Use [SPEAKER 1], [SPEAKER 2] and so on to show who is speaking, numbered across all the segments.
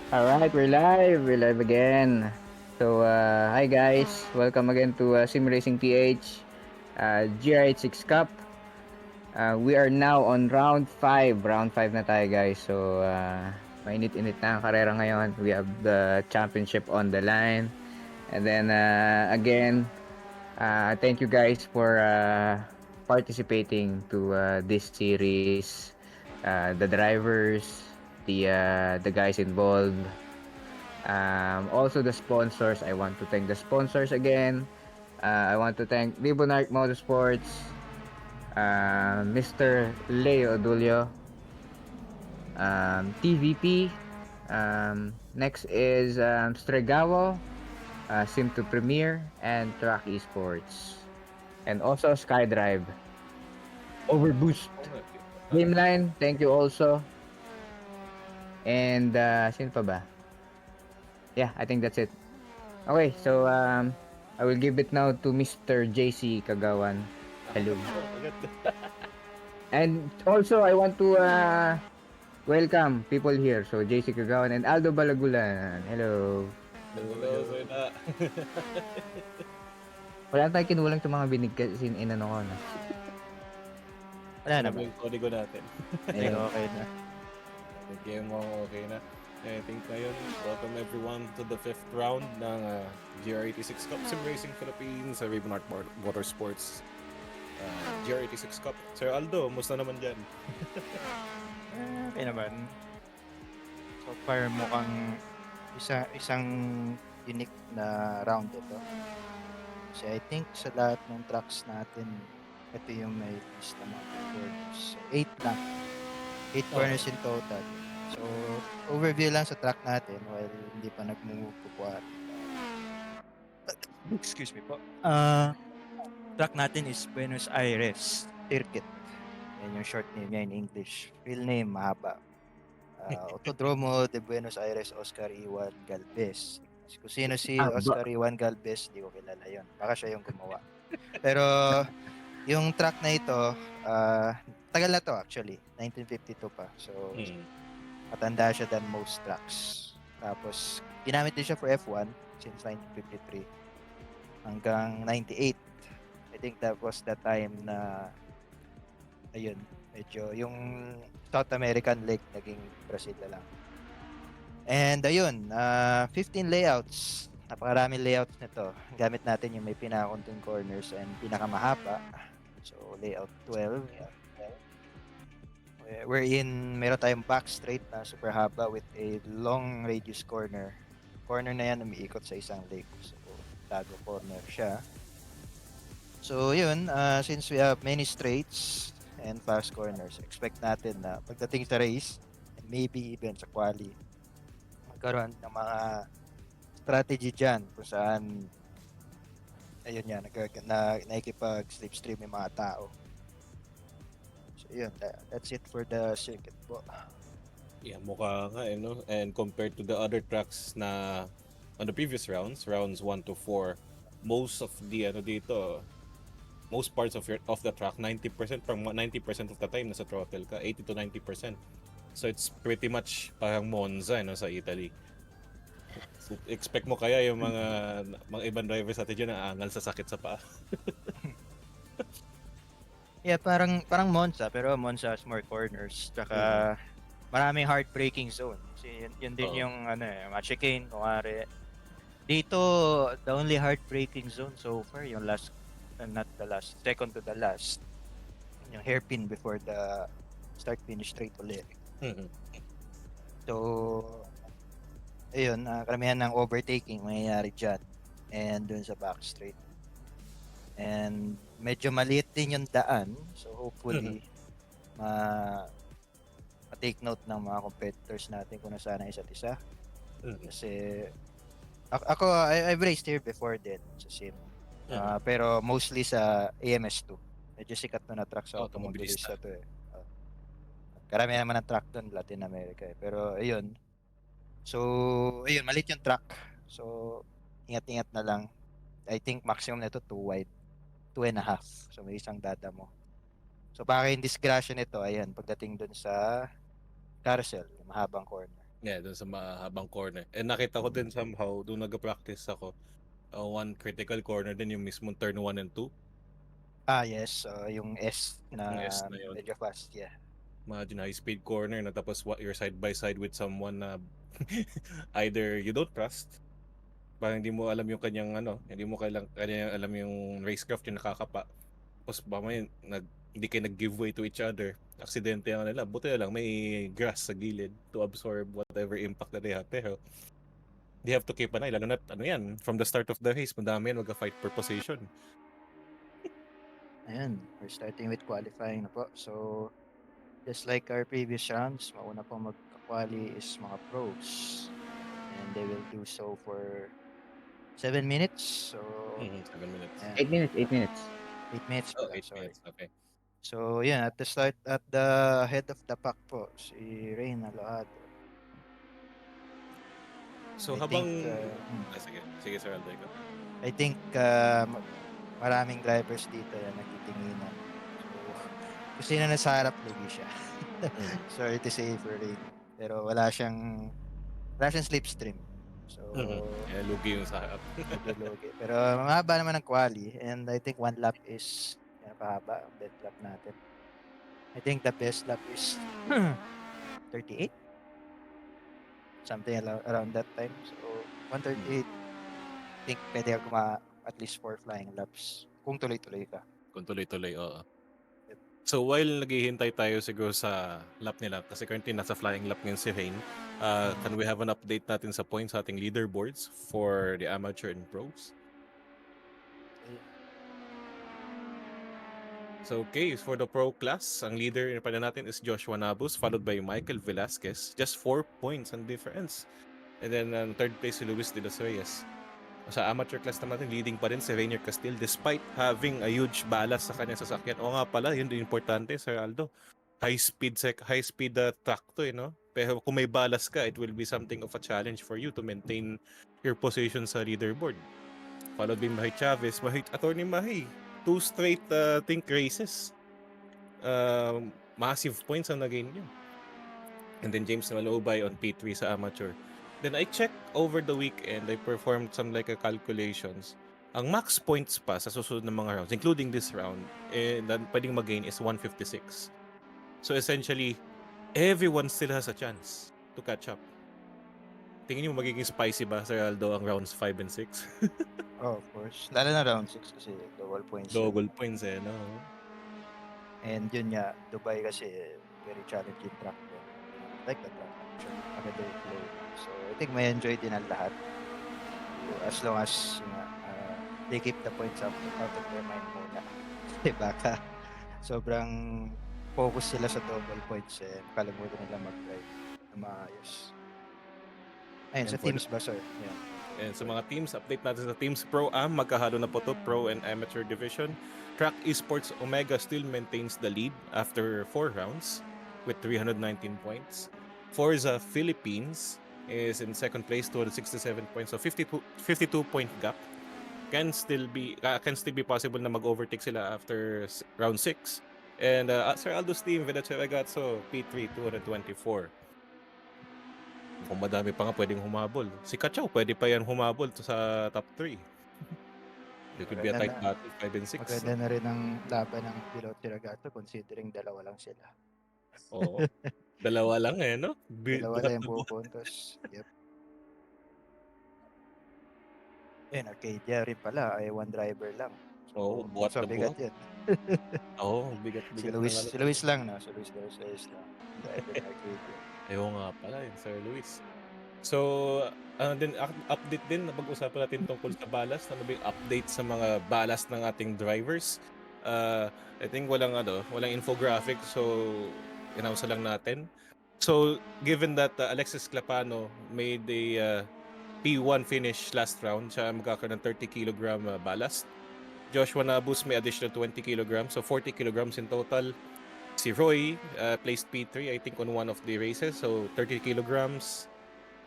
[SPEAKER 1] All right, we're live. We're live again. So, hi guys. Welcome again to SimRacingPH GR86 Cup. We are now on round 5. Round 5 na tayo guys. So, mainit-init na ang karera ngayon. We have the championship on the line. And then, again, thank you guys for participating to this series. The drivers, the guys involved. Also the sponsors. I want to thank the sponsors again. I want to thank RibbonArc Motorsports, Mr. Leo Dulio, TVP. Next is Stregawo, Sim2 Premier, and Track Esports. And also SkyDrive. Overboost.
[SPEAKER 2] Oo nga,
[SPEAKER 1] Gameline, thank you also. And sino pa ba? Yeah, I think that's it. Okay, so I will give it now to Mr. JC Kagawan. Hello.
[SPEAKER 2] agad.
[SPEAKER 1] And also I want to welcome people here. So JC Kagawan and Aldo Balagulan. Hello.
[SPEAKER 2] Hello, sir na.
[SPEAKER 1] Wala tayong kinulang sa mga binig kasi inano ko na.
[SPEAKER 3] Wala
[SPEAKER 2] Ano ba
[SPEAKER 3] naman.
[SPEAKER 2] yung kodigo natin?
[SPEAKER 3] Ay,
[SPEAKER 1] Ayun.
[SPEAKER 3] okay na.
[SPEAKER 2] Game mo okay na. I think ngayon, welcome everyone to the 5th round ng GR86 Cup Sim Racing Philippines sa RibbonArc Motorsports GR86 Cup. Sir Aldo, musta naman dyan?
[SPEAKER 3] Okay naman. So far mukhang isang unique na round ito. Kasi I think sa lahat ng tracks natin, ito yung may list na mga corners. So 8 lang. 8 corners in total. So overview lang sa track natin while hindi pa nagmumupupuan. Excuse me po. Track natin is Buenos Aires Circuit. Yan yung short name niya in English. Real name, mahaba. Autodromo de Buenos Aires Oscar Iwan Galvez. Kung sino si
[SPEAKER 1] Ba?
[SPEAKER 3] Oscar Iwan Galvez, di ko kilala yon. Baka siya yung gumawa. Pero yung track na ito, tagal na to actually. 1952 pa. So, matanda siya than most tracks. Tapos, ginamit din siya for F1 since 1953 hanggang 98. I think that was the time na ayun, medyo yung South American League naging Brazil na lang. And ayun, 15 layouts. Napakaraming layouts nito. Gamit natin yung may pinakakunting corners and pinakamahaba. So, layout 12. Wherein meron tayong back straight na super haba with a long radius corner. Corner na yan umiikot sa isang lake. So, tago corner siya. So, yun. Since we have many straights and fast corners, expect natin na pagdating sa race, and maybe even sa quali, magkaroon ng mga strategy dyan kung saan ayun yan, nakikipag-slipstream yung mga tao. So yun, that's it for the circuit po.
[SPEAKER 2] Yeah, mukha nga no? And compared to the other tracks na on the previous rounds 1 to 4, most of the most parts of the track, 90% from 90% of the time nasa throttle ka, 80 to 90%. So it's pretty much parang Monza no, sa Italy. So, expect mo kaya yung mga ibang drivers natin dyan na angal sa sakit sa paa.
[SPEAKER 3] Yeah, parang Monza, pero Monza has more corners. Tsaka maraming heartbreaking zone. Kasi yun din yung chicane, kunwari. Dito, the only heartbreaking zone so far, yung last, not the last, second to the last. Yung hairpin before the start-finish straight ulit. So, ayun, karamihan ng overtaking mangyayari dyan. And dun sa back straight. And medyo maliit din yung daan. So, hopefully, ma-take note ng mga competitors natin kung nasaan ang isa't isa. Kasi, I've raced here before din sa sim. Pero mostly sa AMS2. Medyo sikat na track sa automobilista to eh. Karamihan naman ng track doon, Latin America eh. Pero ayun. So, ayun, maliit yung track. So, ingat-ingat na lang. I think maximum nito 2 wide. 2.5. So, may isang dada mo. So, baka yung disgrasya nito, ayan, pagdating doon sa carousel, mahabang corner.
[SPEAKER 2] Yeah, dun sa mahabang corner. And nakita ko din somehow, doon nag-practice ako, one critical corner din yung mismong turn 1 and 2.
[SPEAKER 3] Yes. Yung S
[SPEAKER 2] Yung
[SPEAKER 3] na
[SPEAKER 2] S na yun.
[SPEAKER 3] medyo fast, yeah.
[SPEAKER 2] Imagine high-speed corner na tapos you're side by side with someone na either you don't trust, parang hindi mo alam yung kanyang hindi mo kanyang alam yung racecraft yung nakakapa. Tapos hindi kayo nag-give way to each other. Aksidente ang nila. Buti na lang may grass sa gilid to absorb whatever impact that they have. Pero they have to keep an eye. Lalo na, from the start of the race, madami yan mag-fight for position.
[SPEAKER 3] Ayun, we're starting with qualifying na po. So, just like our previous rounds, mauna po magka-quali is mga pros. And they will do so for 7 minutes. So,
[SPEAKER 2] 7 minutes.
[SPEAKER 3] ayan,
[SPEAKER 1] 8 minutes, 8 minutes.
[SPEAKER 3] 8 minutes
[SPEAKER 2] Oh,
[SPEAKER 3] pala,
[SPEAKER 2] 8
[SPEAKER 3] sorry.
[SPEAKER 2] minutes. Okay.
[SPEAKER 3] So, yeah, at the head of the pack po, si Rain Alojado.
[SPEAKER 2] So
[SPEAKER 3] I
[SPEAKER 2] habang...
[SPEAKER 3] think,
[SPEAKER 2] sige Sir Aldo, ikaw.
[SPEAKER 3] I think maraming drivers dito yan nagtitinginan. So, kung sino na sa harap, lugi siya. Sorry to say for Rain. Pero wala siyang slipstream. So,
[SPEAKER 2] Lugi yung sa harap.
[SPEAKER 3] medyo lugi. Pero mahaba naman ang quali. And I think one lap is napahaba ang best lap natin. I think the best lap is 38. Something around that time. So, 138. I think pwede ka at least 4 flying laps. Kung tuloy-tuloy ka.
[SPEAKER 2] Kung tuloy-tuloy, oo.
[SPEAKER 3] Yep.
[SPEAKER 2] So while naghihintay tayo siguro sa lap nila, kasi currently nasa flying lap ngayon si Rain, can we have an update natin sa points sa ating leaderboards for the amateur and pros? So okay, for the pro class, ang leader pa na natin is Joshua Nabus, followed by Michael Velasquez. Just 4 points ang difference. And then third place si Luis de los Reyes. Sa amateur class naman, leading pa rin si Rainier Castile despite having a huge ballast sa kanyang sasakyan. O nga pala, yun din importante, Sir Aldo. High speed track to, no? Pero kung may ballast ka, it will be something of a challenge for you to maintain your position sa leaderboard. Followed by Mahi Chavez, Attorney Mahi. 2 straight, think races. Massive points ang nagain nyo. And then James Malobay on P3 sa amateur. Then I checked over the weekend, I performed some calculations. Ang max points pa sa susunod na mga rounds, including this round, na pwedeng mag-gain is 156. So essentially, everyone still has a chance to catch up. Tingin niyo magiging spicy ba, Sir Aldo, ang rounds 5 and 6?
[SPEAKER 3] Of course. Lalo na round 6 kasi double points.
[SPEAKER 2] Double points no?
[SPEAKER 3] And yun nga, Dubai kasi very challenging track din. Like the track. Maganda yung flow. So, I think may enjoy din ang lahat. So, as long as they keep the points out of their mind muna. Baka sobrang focus sila sa double points makalimutan nila mag-drive na maayos. Ayun, sa teams ba, sir? Yeah.
[SPEAKER 2] And sa mga teams, update natin sa teams Pro-Am, magkahalo na po to, Pro and Amateur Division. Track Esports Omega still maintains the lead after 4 rounds with 319 points. Forza Philippines is in second place, 267 points, so 52 point gap. Can still be possible na mag-overtake sila after round 6. And Sir Aldo's team, Vedache Ragazzo, P3, 224. Kung madami pa nga pwedeng humabol. Si Kachaw, pwede pa yan humabol sa top 3. It could be a tight battle, 5 and 6.
[SPEAKER 3] Maganda na rin ang laban ng Piloto Ragato considering dalawa lang sila.
[SPEAKER 2] Oo. Dalawa lang no?
[SPEAKER 3] Dalawa lang yung pupuntos. Yep. Arcadia rin pala ay one driver lang.
[SPEAKER 2] So, buhat na
[SPEAKER 3] bigat
[SPEAKER 2] buhat.
[SPEAKER 3] yan.
[SPEAKER 2] Bigat.
[SPEAKER 3] Si Luis lang, no? Si Luis lang. Driver ng Arcadia.
[SPEAKER 2] Ayaw nga pala yun, Sir Luis. So, then update din, napag-usapan natin tungkol sa ballast. Ano ba yung update sa mga ballast ng ating drivers? I think walang infographic, so announce lang natin. So, given that Alexis Clapano made a P1 finish last round, siya magkakaroon ng 30 kg ballast. Joshua Nabus may additional 20 kg, so 40 kg in total. Si Roy placed P3 I think on one of the races, so 30 kilograms.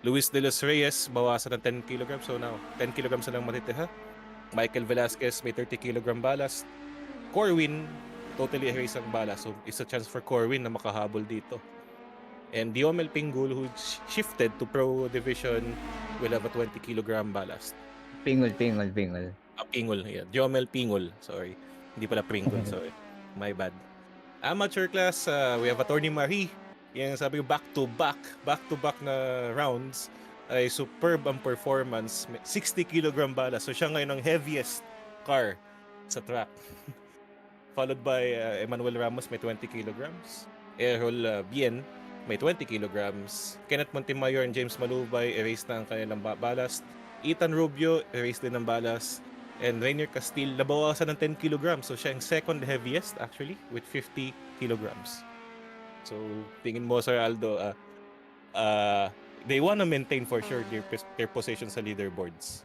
[SPEAKER 2] Luis de los Reyes bawasan ng 10 kilograms, so now 10 kilograms na lang matitira. Michael Velasquez may 30 kilogram ballast. Corwin totally erase ang ballast, so it's a chance for Corwin na makahabol dito. And Diomel Pingul, who shifted to Pro Division, will have a 20 kilogram ballast.
[SPEAKER 1] Pingol.
[SPEAKER 2] Pingul, yeah. Diomel Pingul, sorry. Hindi pala Pringul, sorry. My bad. Amateur class, we have Attorney Marie. Yung sabi ko, back-to-back na rounds ay superb ang performance. 60 kilogram ballast. So siya ngayon ang heaviest car sa track. Followed by Emmanuel Ramos, may 20 kilograms. Errol Bien, may 20 kilograms. Kenneth Montemayor and James Malubay, erase na ang kanilang ballast. Ethan Rubio, erase din ng ballast. And Rainier Castile, nabawasan ng 10 kilograms. So siya ang second heaviest actually with 50 kilograms. So tingin mo, Sir Aldo, they wanna maintain for sure their position sa leaderboards.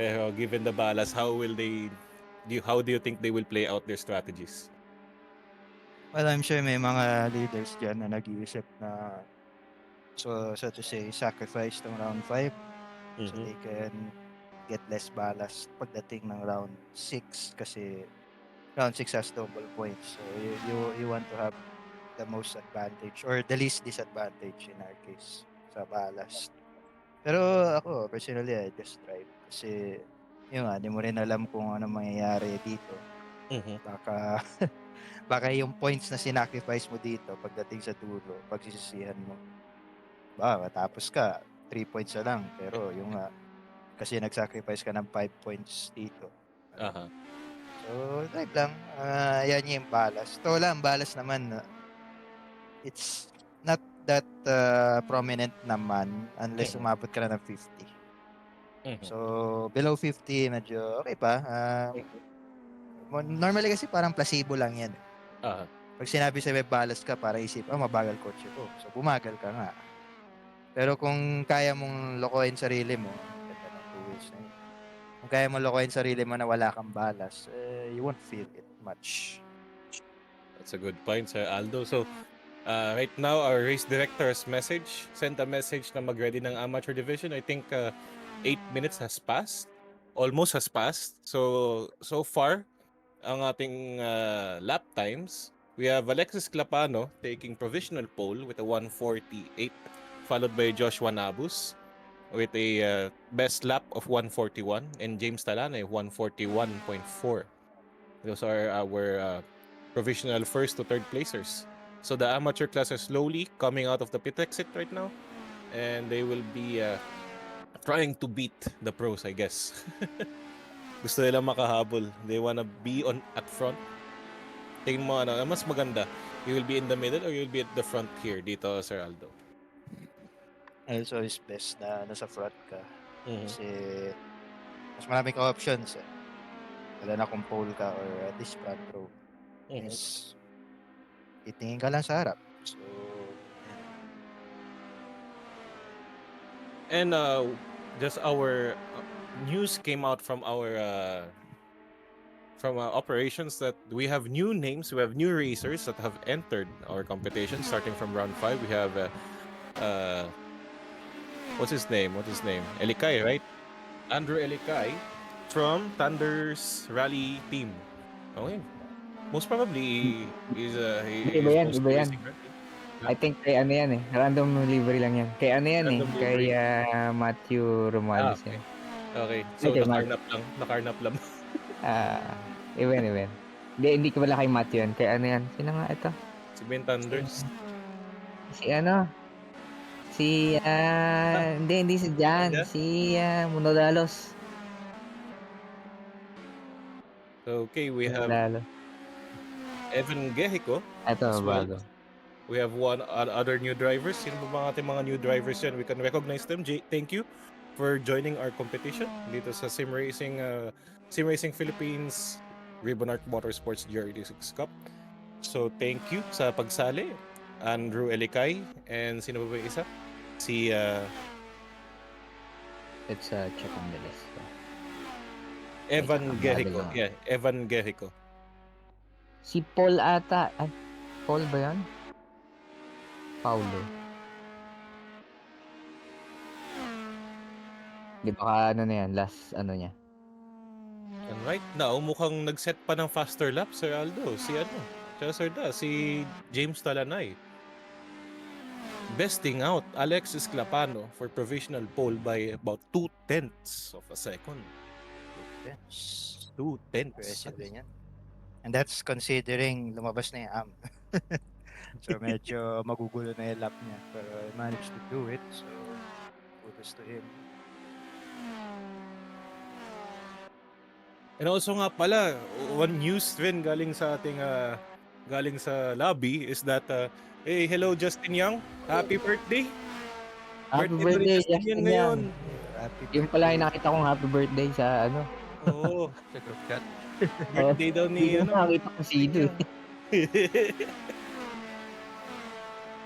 [SPEAKER 2] Pero given the ballast, how do you think they will play out their strategies?
[SPEAKER 3] Well, I'm sure may mga leaders dyan na nag-iisip na so to say, sacrifice ng round 5 so they can get less ballast pagdating ng round 6 kasi round 6 has double points. So you want to have the most advantage or the least disadvantage in our case sa ballast. Pero ako, personally, I just drive kasi yun nga, di mo rin alam kung ano mangyayari dito. Baka baka yung points na sinacrifice mo dito pagdating sa dulo, pagsisisihan mo. Matapos ka, 3 points na lang. Pero yung kasi nag-sacrifice ka ng 5 points dito. So, drive lang. Yan yung ballast. Ito lang, ballast naman, it's not that prominent naman unless umabot ka na ng 50. So, below 50, medyo okay pa. Normally kasi parang placebo lang yan. Pag sinabi sa ballast ka, para isip, mabagal kotse ko. So, bumagal ka nga. Pero kung kaya mong lokohin sarili mo, ganda ng 2 wheels na yun. Kung kaya mong lokohin sarili mo na wala kang ballast, you won't feel it much.
[SPEAKER 2] That's a good point, Sir Aldo. So, right now, our race director has sent a message na mag-ready ng amateur division. I think 8 minutes has passed. Almost has passed. So far, ang ating lap times, we have Alexis Clapano taking provisional pole with a 148, followed by Joshua Nabus with a best lap of 141, and James Talana 141.4. Those are our provisional first to third placers. So the amateur class are slowly coming out of the pit exit right now, and they will be trying to beat the pros, I guess. Gusto nila makahabol. They wanna be at front. Tingin mo, mas maganda? You will be in the middle or you will be at the front here dito, Sir Aldo?
[SPEAKER 3] It's always best na nasa front ka. Kasi mas maraming options. Wala na kung pole ka or at least front row. Is titingin ka lang sa harap. So,
[SPEAKER 2] and just our news came out from our operations that we have new names, we have new racers that have entered our competition starting from round 5. We have what's his name? Elikay, right? Andrew Elikay from Thunder's Rally team. Okay. Most probably he
[SPEAKER 1] Iba yan.
[SPEAKER 2] racing, right?
[SPEAKER 1] I think kay ano yan eh. Random livery lang yan. Kay ano yan
[SPEAKER 2] Random
[SPEAKER 1] Kay
[SPEAKER 2] livery.
[SPEAKER 1] Matthew Romales
[SPEAKER 2] okay.
[SPEAKER 1] yan.
[SPEAKER 2] Okay. So nakarnap lang.
[SPEAKER 1] Even. Hindi ko wala kay Matthew yan. Kay ano yan? Sino nga ito?
[SPEAKER 2] Si Ben Thunders.
[SPEAKER 1] Hindi si Jan. Si Monodalos.
[SPEAKER 2] Okay, we have Evan Gehico.
[SPEAKER 1] Ito, bago.
[SPEAKER 2] We have one other new drivers. Sino ba mga ating mga new drivers yan? We can recognize them. Thank you for joining our competition dito sa SimRacing Philippines RibbonArc Motorsports GR86 Cup. So thank you sa pagsali. Andrew Elikay and sino ba yung isa? Si
[SPEAKER 1] Let's check on the list.
[SPEAKER 2] Evan Gehico. Yeah, Evan Gehico.
[SPEAKER 1] Si Paul ata. Paul ba yan? Paulo. Di ba ano na yan? Last ano niya?
[SPEAKER 2] And right now, mukhang nag-set pa ng faster lap, Sir Aldo. Si James Talanay. besting out Alexis Clapano for provisional pole by about 0.2 of a second. 0.2.
[SPEAKER 3] Impressive din yan. And that's considering lumabas na yung AM. So medyo magugulo na yung lap niya. Pero I managed to do it. So kudos to him.
[SPEAKER 2] And also nga pala, one news rin galing sa ating galing sa lobby is that hey, hello Justin Young, happy birthday.
[SPEAKER 1] Happy
[SPEAKER 2] Birthday
[SPEAKER 1] birthday,
[SPEAKER 2] ni Justin Young ngayon.
[SPEAKER 3] Happy
[SPEAKER 1] Yung pala yung nakita kong happy birthday sa ano.
[SPEAKER 2] Oo,
[SPEAKER 3] sa group chat.
[SPEAKER 2] birthday daw ni
[SPEAKER 1] Hindi ko nakita ko sino eh.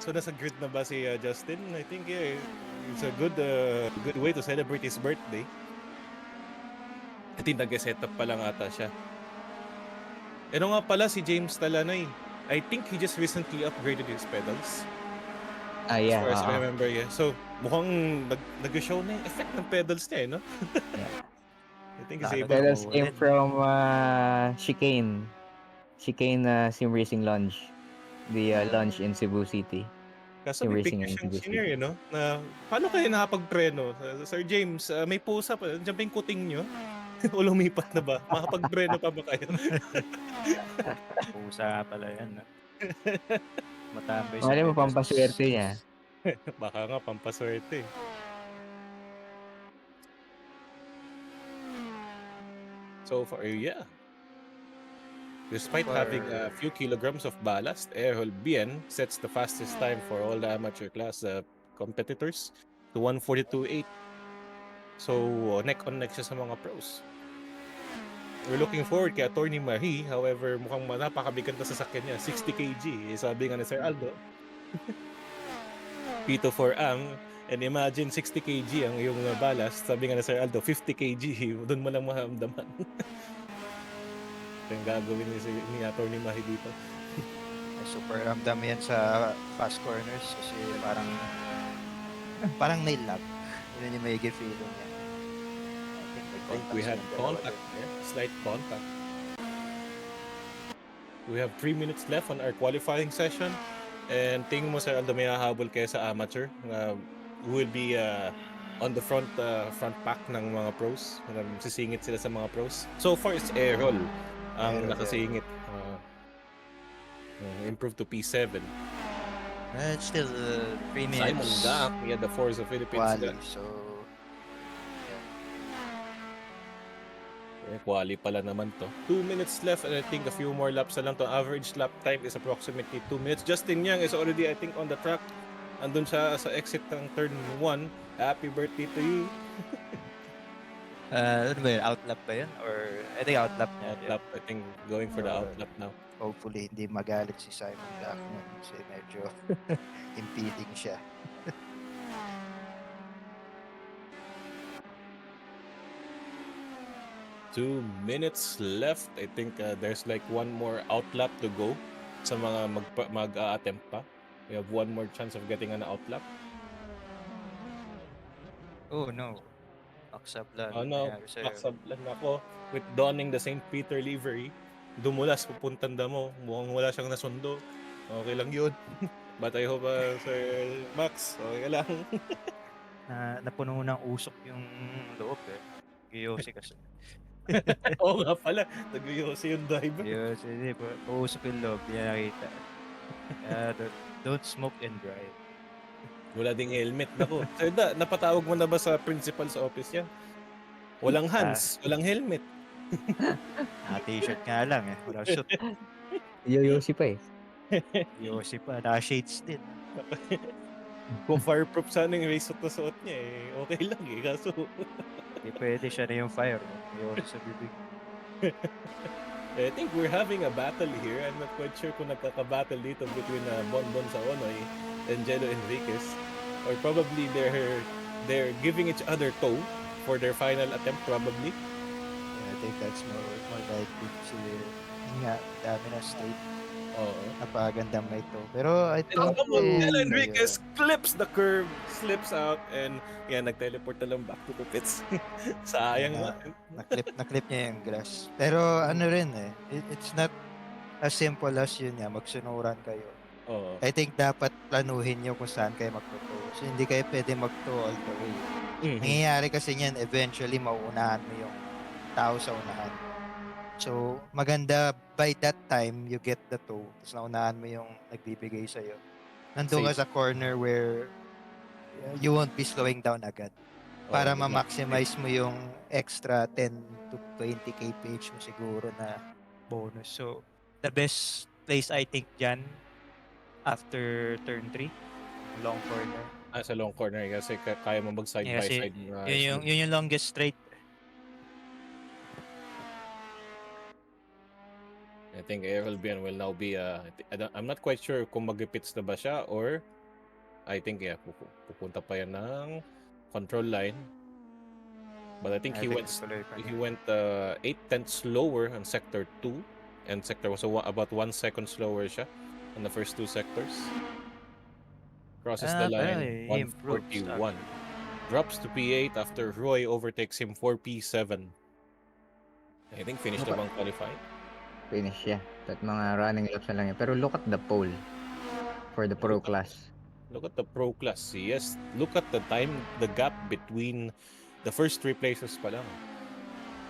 [SPEAKER 2] So nasa grid na ba si Justin? I think it's a good way to celebrate his birthday. I think nag-setup pa lang ata siya. Ano nga pala si James Talanay? I think he just recently upgraded his pedals.
[SPEAKER 1] Yeah.
[SPEAKER 2] As far as I remember, yeah. So mukhang nag-show na yung effect ng pedals niya, no?
[SPEAKER 1] Yeah.
[SPEAKER 2] I think he's able
[SPEAKER 1] Pedals
[SPEAKER 2] to...
[SPEAKER 1] came from Chicane Sim Racing Lounge. The lounge in Cebu City.
[SPEAKER 2] Kaso
[SPEAKER 1] Sim
[SPEAKER 2] may
[SPEAKER 1] Racing
[SPEAKER 2] picture
[SPEAKER 1] in
[SPEAKER 2] siyang
[SPEAKER 1] Cebu
[SPEAKER 2] senior,
[SPEAKER 1] City.
[SPEAKER 2] no? Na paano kayo nakapag-preno? Sir James, may pusa pa. Diyan ba yung kuting nyo? O lumipat na ba? Makapag-preno pa ba kayo?
[SPEAKER 3] Pusa nga pala yan. No? Matambay sa
[SPEAKER 1] Mali mo
[SPEAKER 3] Pegasus.
[SPEAKER 1] pampaswerte niya.
[SPEAKER 2] Baka nga, pampaswerte. So far, yeah. Despite having a few kilograms of ballast, Errol Bien sets the fastest time for all the amateur class competitors to 1:42.8. So, neck on neck siya sa mga pros. We're looking forward kay Attorney Marie. However, mukhang napakabigat na sasakyan niya. 60 kg. Sabi nga ni Sir Aldo. Pito for Ang. And imagine 60 kg ang yung ballast. Sabi nga ni Sir Aldo, 50 kg. Doon mo lang mahamdaman. Yung gagawin ni Attorney Marie dito.
[SPEAKER 3] Super ramdam yan sa fast corners kasi parang nail lap. Yun yung may feeling niya.
[SPEAKER 2] I think we had contact there. Slight contact. We have 3 minutes left on our qualifying session. And tingin mo, Sir Aldo, may hahabol kayo sa amateur. Who will be on the front pack ng mga pros. Sisingit sila sa mga pros. So far, it's Errol ang nakasingit. Improved to P7.
[SPEAKER 3] It's still 3 minutes.
[SPEAKER 2] Simon Gak, he had the Force of Philippines. Quali pala naman to. 2 minutes left and I think a few more laps na lang to. Average lap time is approximately 2 minutes. Justin Yang is already, I think, on the track. Andun siya sa exit ng turn 1. Happy birthday to you.
[SPEAKER 3] Ano ba yun? Outlap ba yun? Or I think outlap niya.
[SPEAKER 2] Outlap, I think going for the outlap now.
[SPEAKER 3] Hopefully hindi magalit si Simon Gak kasi medyo impeding siya.
[SPEAKER 2] Two minutes left. I think there's like one more outlap to go sa mga mag-attempt pa. We have one more chance of getting an outlap.
[SPEAKER 3] Oh no. Maksablan.
[SPEAKER 2] Oh no, maksablan ako. With donning the St. Peter livery, dumulas papuntang Damo. Mukhang wala siyang nasundo. Okay lang yun. But I hope, Sir Max, okay lang.
[SPEAKER 3] Napuno ng usok yung loob eh. Giyosi kasi.
[SPEAKER 2] Oo nga pala, nag-yosi yung driver.
[SPEAKER 3] Giyosi, hindi po. Usok yung loob, di nakita. Don't smoke and drive.
[SPEAKER 2] Wala ding helmet. Naku, Sir Da, napatawag mo na ba sa principal sa office yan? Walang hands, walang helmet.
[SPEAKER 3] T-shirt nga lang eh. Wala suit.
[SPEAKER 1] Yoyosi pa eh.
[SPEAKER 3] Yosi pa. Naka-shades din.
[SPEAKER 2] Kung fireproof sana yung race suit na suot niya eh, okay lang eh. Kaso...
[SPEAKER 3] Hindi pwede siya na yung fire. Yosi sa bibig.
[SPEAKER 2] I think we're having a battle here. I'm not quite sure kung nagkaka-battle dito between Bonbon Saonoy and Jello Enriquez. Or probably they're giving each other toe for their final attempt probably.
[SPEAKER 3] I think that's more likely kasi nga, dami na state.
[SPEAKER 2] Oo.
[SPEAKER 3] Napagandang may to. Pero I think
[SPEAKER 2] Jello Enriquez clips the curve, slips out, and nag-teleport na lang back to the pits. Sayang nga.
[SPEAKER 3] Naklip niya yung grass. Pero ano rin eh, it's not as simple as yun nga, magsunuran kayo.
[SPEAKER 2] Oo.
[SPEAKER 3] I think dapat planuhin nyo kung saan kayo magto-tow. So, hindi kayo pwede mag-tow all the way.
[SPEAKER 2] Mhm.
[SPEAKER 3] Nangyayari kasi niyan, eventually, mauunahan mo yung tao sa unahan. So, maganda by that time, you get the tow. Tapos naunahan mo yung nagbibigay sa'yo. Nandun ka
[SPEAKER 2] Safe.
[SPEAKER 3] sa corner where you won't be slowing down agad.
[SPEAKER 2] Oo,
[SPEAKER 3] Para
[SPEAKER 2] safe.
[SPEAKER 3] ma-maximize mo yung extra 10 to 20 kph mo siguro na bonus. So, the best place I think dyan after turn 3, long corner.
[SPEAKER 2] Sa long corner kasi kaya mo mag side
[SPEAKER 3] Yeah,
[SPEAKER 2] by
[SPEAKER 3] kasi
[SPEAKER 2] side na ayos dun.
[SPEAKER 3] yun yung longest straight.
[SPEAKER 2] I think Errolbian will now be I'm not quite sure kung mag-pits na ba siya or I think pupunta pa yan ng control line. But I think
[SPEAKER 3] I think tutuloy pa
[SPEAKER 2] he
[SPEAKER 3] niya.
[SPEAKER 2] went 8 tenths slower on sector 2 and sector was about 1 second slower siya on the first two sectors. Crosses the
[SPEAKER 3] Pero
[SPEAKER 2] line
[SPEAKER 3] he improves
[SPEAKER 2] 141.
[SPEAKER 3] actually.
[SPEAKER 2] Drops to P8 after Roy overtakes him for P7. I think finished na bang qualifying?
[SPEAKER 1] Finish siya. At mga running laps na lang yan. Pero look at the pole for the pro class.
[SPEAKER 2] Look at the pro class. Yes, look at the time, the gap between the first three places pa lang.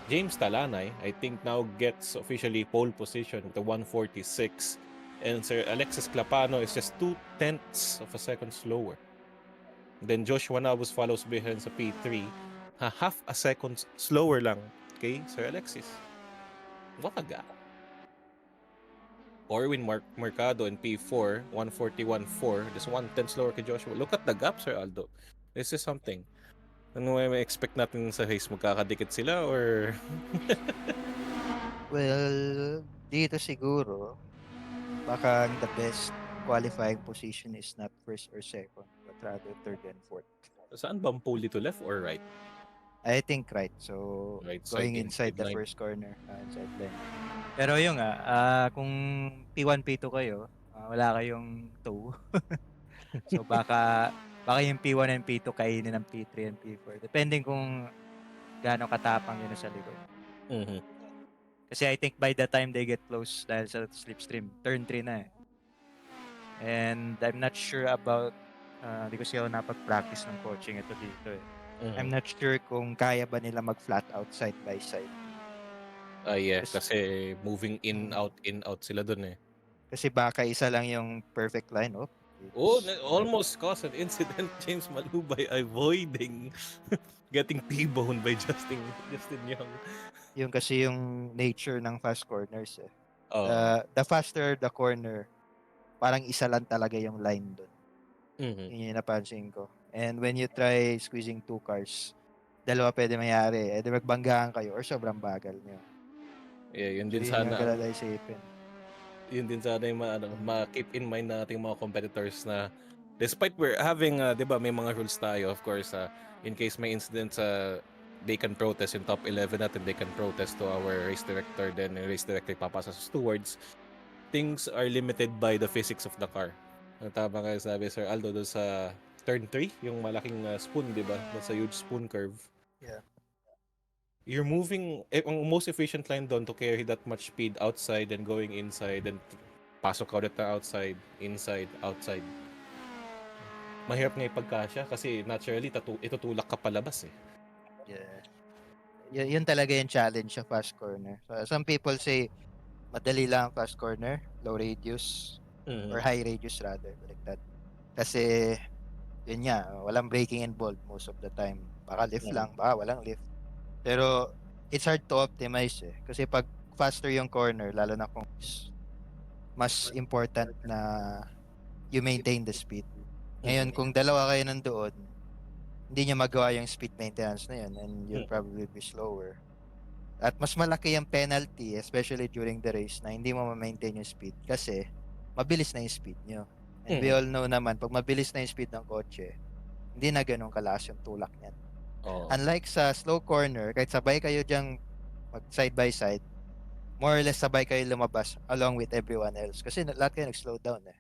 [SPEAKER 2] James Talanay, I think now gets officially pole position with the 146. And Sir Alexis Clapano is just 2 tenths of a second slower. Then Joshua Navas follows behind sa P3. Half a second slower lang kay Sir Alexis. What a gap. Orwin Mercado in P4, 141.4. Just 1 tenth slower kay Joshua. Look at the gap, Sir Aldo. This is something. Ano may expect natin sa race? Magkakadikit sila or...
[SPEAKER 3] Well, dito siguro, baka the best qualifying position is not first or second, but rather third and fourth.
[SPEAKER 2] Saan ba ang pole dito? Left or right?
[SPEAKER 3] I think right. So,
[SPEAKER 2] Right side,
[SPEAKER 3] going inside the
[SPEAKER 2] line.
[SPEAKER 3] first corner, inside line. Pero yun nga, kung P1, P2 kayo, wala kayong tow. So, baka yung P1 and P2 kainin ng P3 and P4. Depending kung gaano katapang yun sa likod.
[SPEAKER 2] Mhm.
[SPEAKER 3] Kasi I think by the time they get close dahil sa slipstream, turn 3 na eh. And I'm not sure about, hindi ko siya napag-practice ng coaching ito dito eh. I'm not sure kung kaya ba nila mag-flat out side by side.
[SPEAKER 2] Yeah, kasi moving in out sila dun eh.
[SPEAKER 3] Kasi baka isa lang yung perfect lineup.
[SPEAKER 2] Oh, almost caused an incident, James Malubay avoiding getting T-boned by Justin Young.
[SPEAKER 3] Yung kasi yung nature ng fast corners eh.
[SPEAKER 2] Oh.
[SPEAKER 3] The faster the corner, parang isa lang talaga yung line doon.
[SPEAKER 2] Mhm.
[SPEAKER 3] Yun yung napansin ko. And when you try squeezing two cars, dalawa pwede mayari. Eh, magbanggaan kayo or sobrang bagal nyo.
[SPEAKER 2] Yeah, yun
[SPEAKER 3] So,
[SPEAKER 2] din
[SPEAKER 3] yun yung
[SPEAKER 2] sana.
[SPEAKER 3] kailangan isipin.
[SPEAKER 2] Yun din sana yung ma-keep in mind nating mga competitors na despite we're having, 'di ba, may mga rules tayo, of course, in case may incidents, they can protest in top 11 natin, they can protest to our race director, then yung race director papasa sa stewards. Things are limited by the physics of the car. Tama kayo sabi, Sir Aldo, doon sa turn 3, yung malaking spoon, 'di ba? Doon sa huge spoon curve.
[SPEAKER 3] Yeah.
[SPEAKER 2] You're moving, ang most efficient line doon to carry that much speed outside and going inside and pasok ka ulit na outside, inside, outside. Mahirap nga ipagkasya kasi naturally itutulak ka palabas eh.
[SPEAKER 3] Yeah. Yun talaga yung challenge sa fast corner. So, some people say, madali lang ang fast corner, low radius, or
[SPEAKER 2] Mhm.
[SPEAKER 3] high radius rather, like that. Kasi, yun nga, walang braking involved most of the time. Baka lift
[SPEAKER 2] Mhm.
[SPEAKER 3] lang, baka walang lift. Pero, it's hard to optimize eh. Kasi pag faster yung corner, lalo na kung mas important na you maintain the speed. Ngayon,
[SPEAKER 2] Mhm.
[SPEAKER 3] kung dalawa kayo nandoon, hindi nyo magawa yung speed maintenance na yun and you'll
[SPEAKER 2] Mhm.
[SPEAKER 3] probably be slower. At mas malaki yung penalty, especially during the race, na hindi mo ma-maintain yung speed kasi mabilis na yung speed nyo. And we
[SPEAKER 2] Mhm.
[SPEAKER 3] all know naman, pag mabilis na yung speed ng kotse, hindi na ganun kalakas yung tulak niyan.
[SPEAKER 2] Oo.
[SPEAKER 3] Unlike sa slow corner, kahit sabay kayo dyang mag side by side, more or less sabay kayo lumabas along with everyone else. Kasi lahat kayo nag-slow down eh.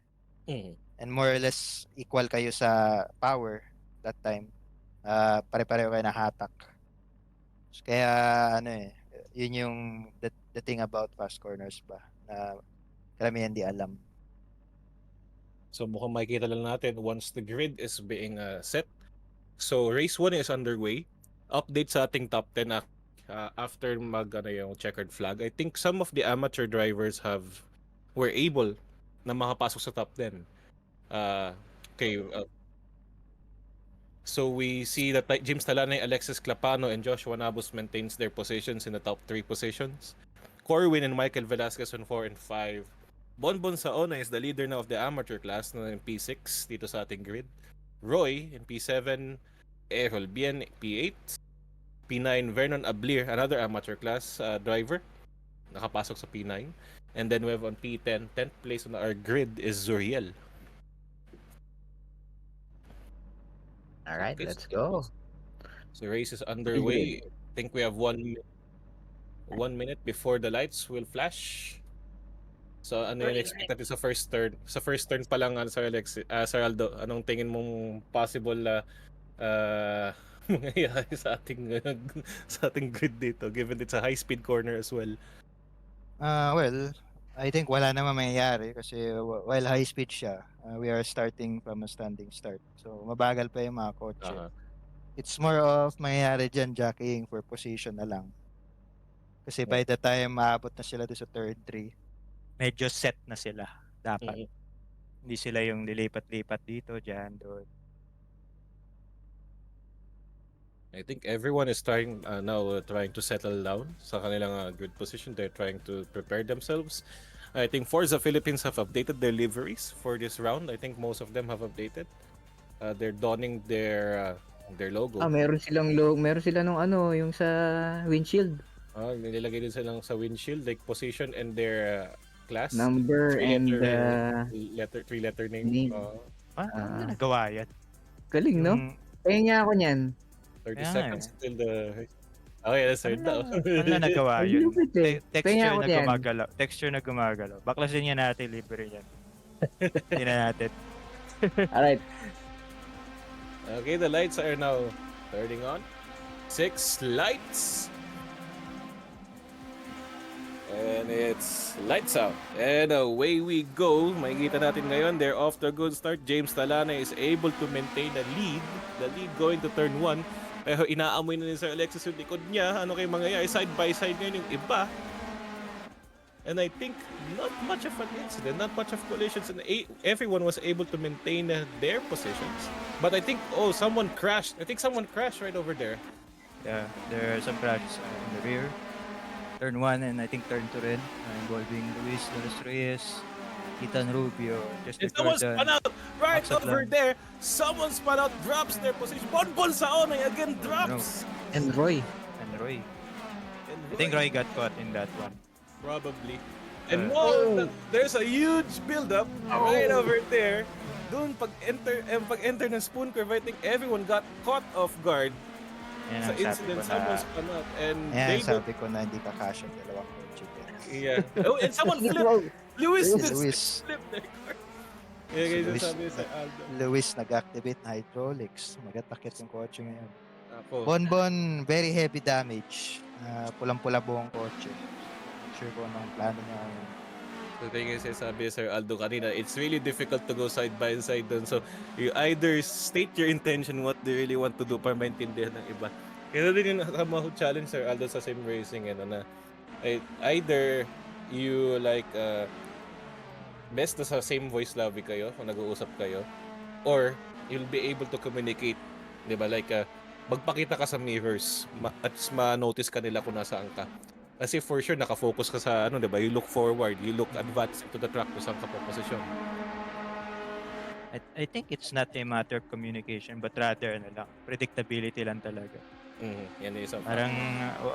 [SPEAKER 2] Mhm.
[SPEAKER 3] And more or less equal kayo sa power that time. Pare-pareho kayo na hatak. Kaya ano eh, yun yung the thing about fast corners ba na karamihan di alam.
[SPEAKER 2] So mukhang makikita lang natin once the grid is being set. So race 1 is underway. Update sa ating top 10 after yung checkered flag. I think some of the amateur drivers were able na makapasok sa top 10. Okay, so we see that James Talanay, Alexis Clapano, and Joshua Nabus maintains their positions in the top 3 positions. Corwin and Michael Velasquez on 4 and 5. Bonbon Saona is the leader now of the amateur class na P6 dito sa ating grid. Roy in P7, Errol Bien P8, P9 Vernon Ablir, another amateur class driver, nakapasok sa P9. And then we have on P10, 10th place on our grid is Zuriel.
[SPEAKER 1] All right, let's go.
[SPEAKER 2] So race is underway. I think we have 1 minute before the lights will flash. So ano yung expect natin sa first turn? Sa first turn pa lang, Sir Aldo, anong tingin mong possible mangyayari sa ating grid dito, given it's a high-speed corner as well?
[SPEAKER 3] Well, I think wala naman mangyayari kasi while high speed siya, we are starting from a standing start. So mabagal pa yung mga kotse. It's more of mangyayari dyan jockeying for position na lang. Kasi by the time maabot na sila doon sa third 3, medyo set na sila dapat. Hindi sila yung lilipat-lipat dito, dyan, doon.
[SPEAKER 2] I think everyone is trying to settle down sa kanilang grid position. They're trying to prepare themselves. I think Forza Philippines have updated their liveries for this round. I think most of them have updated. They're donning their logo.
[SPEAKER 1] Meron sila nung yung sa windshield.
[SPEAKER 2] Nilagay din silang sa windshield, like position and their class.
[SPEAKER 1] Number and
[SPEAKER 2] three-letter name.
[SPEAKER 3] Ano nagawa yan?
[SPEAKER 1] Galing, no? Kaya niya ako niyan.
[SPEAKER 2] 30 seconds till the... Okay, that's it.
[SPEAKER 3] Ano nagawa yun? Texture na gumagalaw. Baklasin niya natin, libre yan. Hindi na natin.
[SPEAKER 1] Alright.
[SPEAKER 2] Okay, the lights are now turning on. 6 lights. And it's lights out. And away we go. Makikita natin ngayon, they're off to a good start. James Talana is able to maintain the lead. The lead going to turn 1. Pero inaamoy na ni Sir Alexis yung likod niya. Ano kayo mangyayari? Side by side ngayon yung iba. And I think not much of an incident, not much of collisions. And everyone was able to maintain their positions. But I think, someone crashed. I think someone crashed right over there.
[SPEAKER 3] Yeah, there are some crashes in the rear. Turn 1 and I think turn 2 rin, involving Luis Reyes, Ethan Rubio,
[SPEAKER 2] and someone spun out right over there. Someone spun out, drops their position. Bonbon Saonay again drops.
[SPEAKER 1] And Roy.
[SPEAKER 3] I think Roy got caught in that one.
[SPEAKER 2] Probably. And there's a huge build-up right over there. Doon pag-enter ng spoon curve, I think everyone got caught off guard. Sa incident, someone spun out. And
[SPEAKER 3] sabi ko na hindi kakasya dalawang kotse.
[SPEAKER 2] Yeah. And someone flipped. Luis flipped their car.
[SPEAKER 3] Luis nag-activate na hydraulics. Magatakit yung kotse ngayon. Bonbon, very heavy damage. Pulang-pula buong kotse. Not sure kung anong plano niya ngayon.
[SPEAKER 2] So tingin sabi Sir Aldo kanina, it's really difficult to go side by side dun. So you either state your intention what they really want to do para maintindihan ng iba. Kaya din yung challenge Sir Aldo sa sim racing na either you best na sa same voice lobby kayo kung nag-uusap kayo, or you'll be able to communicate, di ba? Magpakita ka sa mirrors at ma-notice ka nila kung nasaan ka. Kasi for sure, nakafocus ka sa di ba? You look forward, you look advance into the track kung saan ka po posisyon.
[SPEAKER 3] I think it's not a matter of communication, but rather predictability lang talaga.
[SPEAKER 2] Yan yung isang
[SPEAKER 3] parang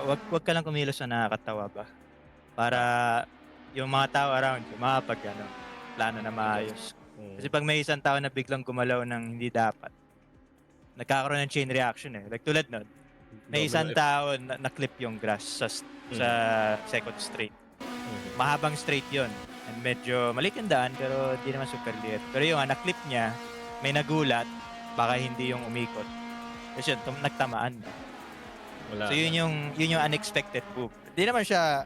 [SPEAKER 3] wag ka lang kumilos na nakakatawa ba? Para yung mga tao around you, plano na maayos. Kasi pag may isang tao na biglang gumalaw ng hindi dapat, nagkakaroon ng chain reaction Like tulad nun, may isang tao na-clip yung grass sa second straight. Mahabang straight yon and medyo maliit yung daan pero hindi naman super liit. Pero yung na-clip niya, may nagulat, baka hindi yung umikot. Kasi yun, nagtamaan na. So yun yung unexpected move. Hindi naman siya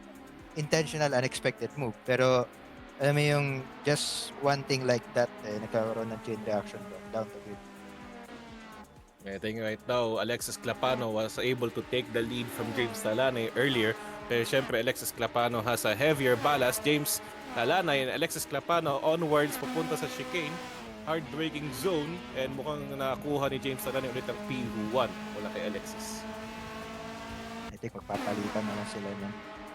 [SPEAKER 3] intentional unexpected move, pero Alam mo yung just one thing like that, nagkaroon ng chain reaction down to grid.
[SPEAKER 2] I think right now, Alexis Clapano was able to take the lead from James Talanay earlier. Pero syempre, Alexis Clapano has a heavier ballast. James Talanay and Alexis Clapano onwards papunta sa chicane. Hard braking zone. And mukhang nakakuha ni James Talanay ulit ang P1 mula kay Alexis.
[SPEAKER 3] I think magpapalitan na lang sila nun.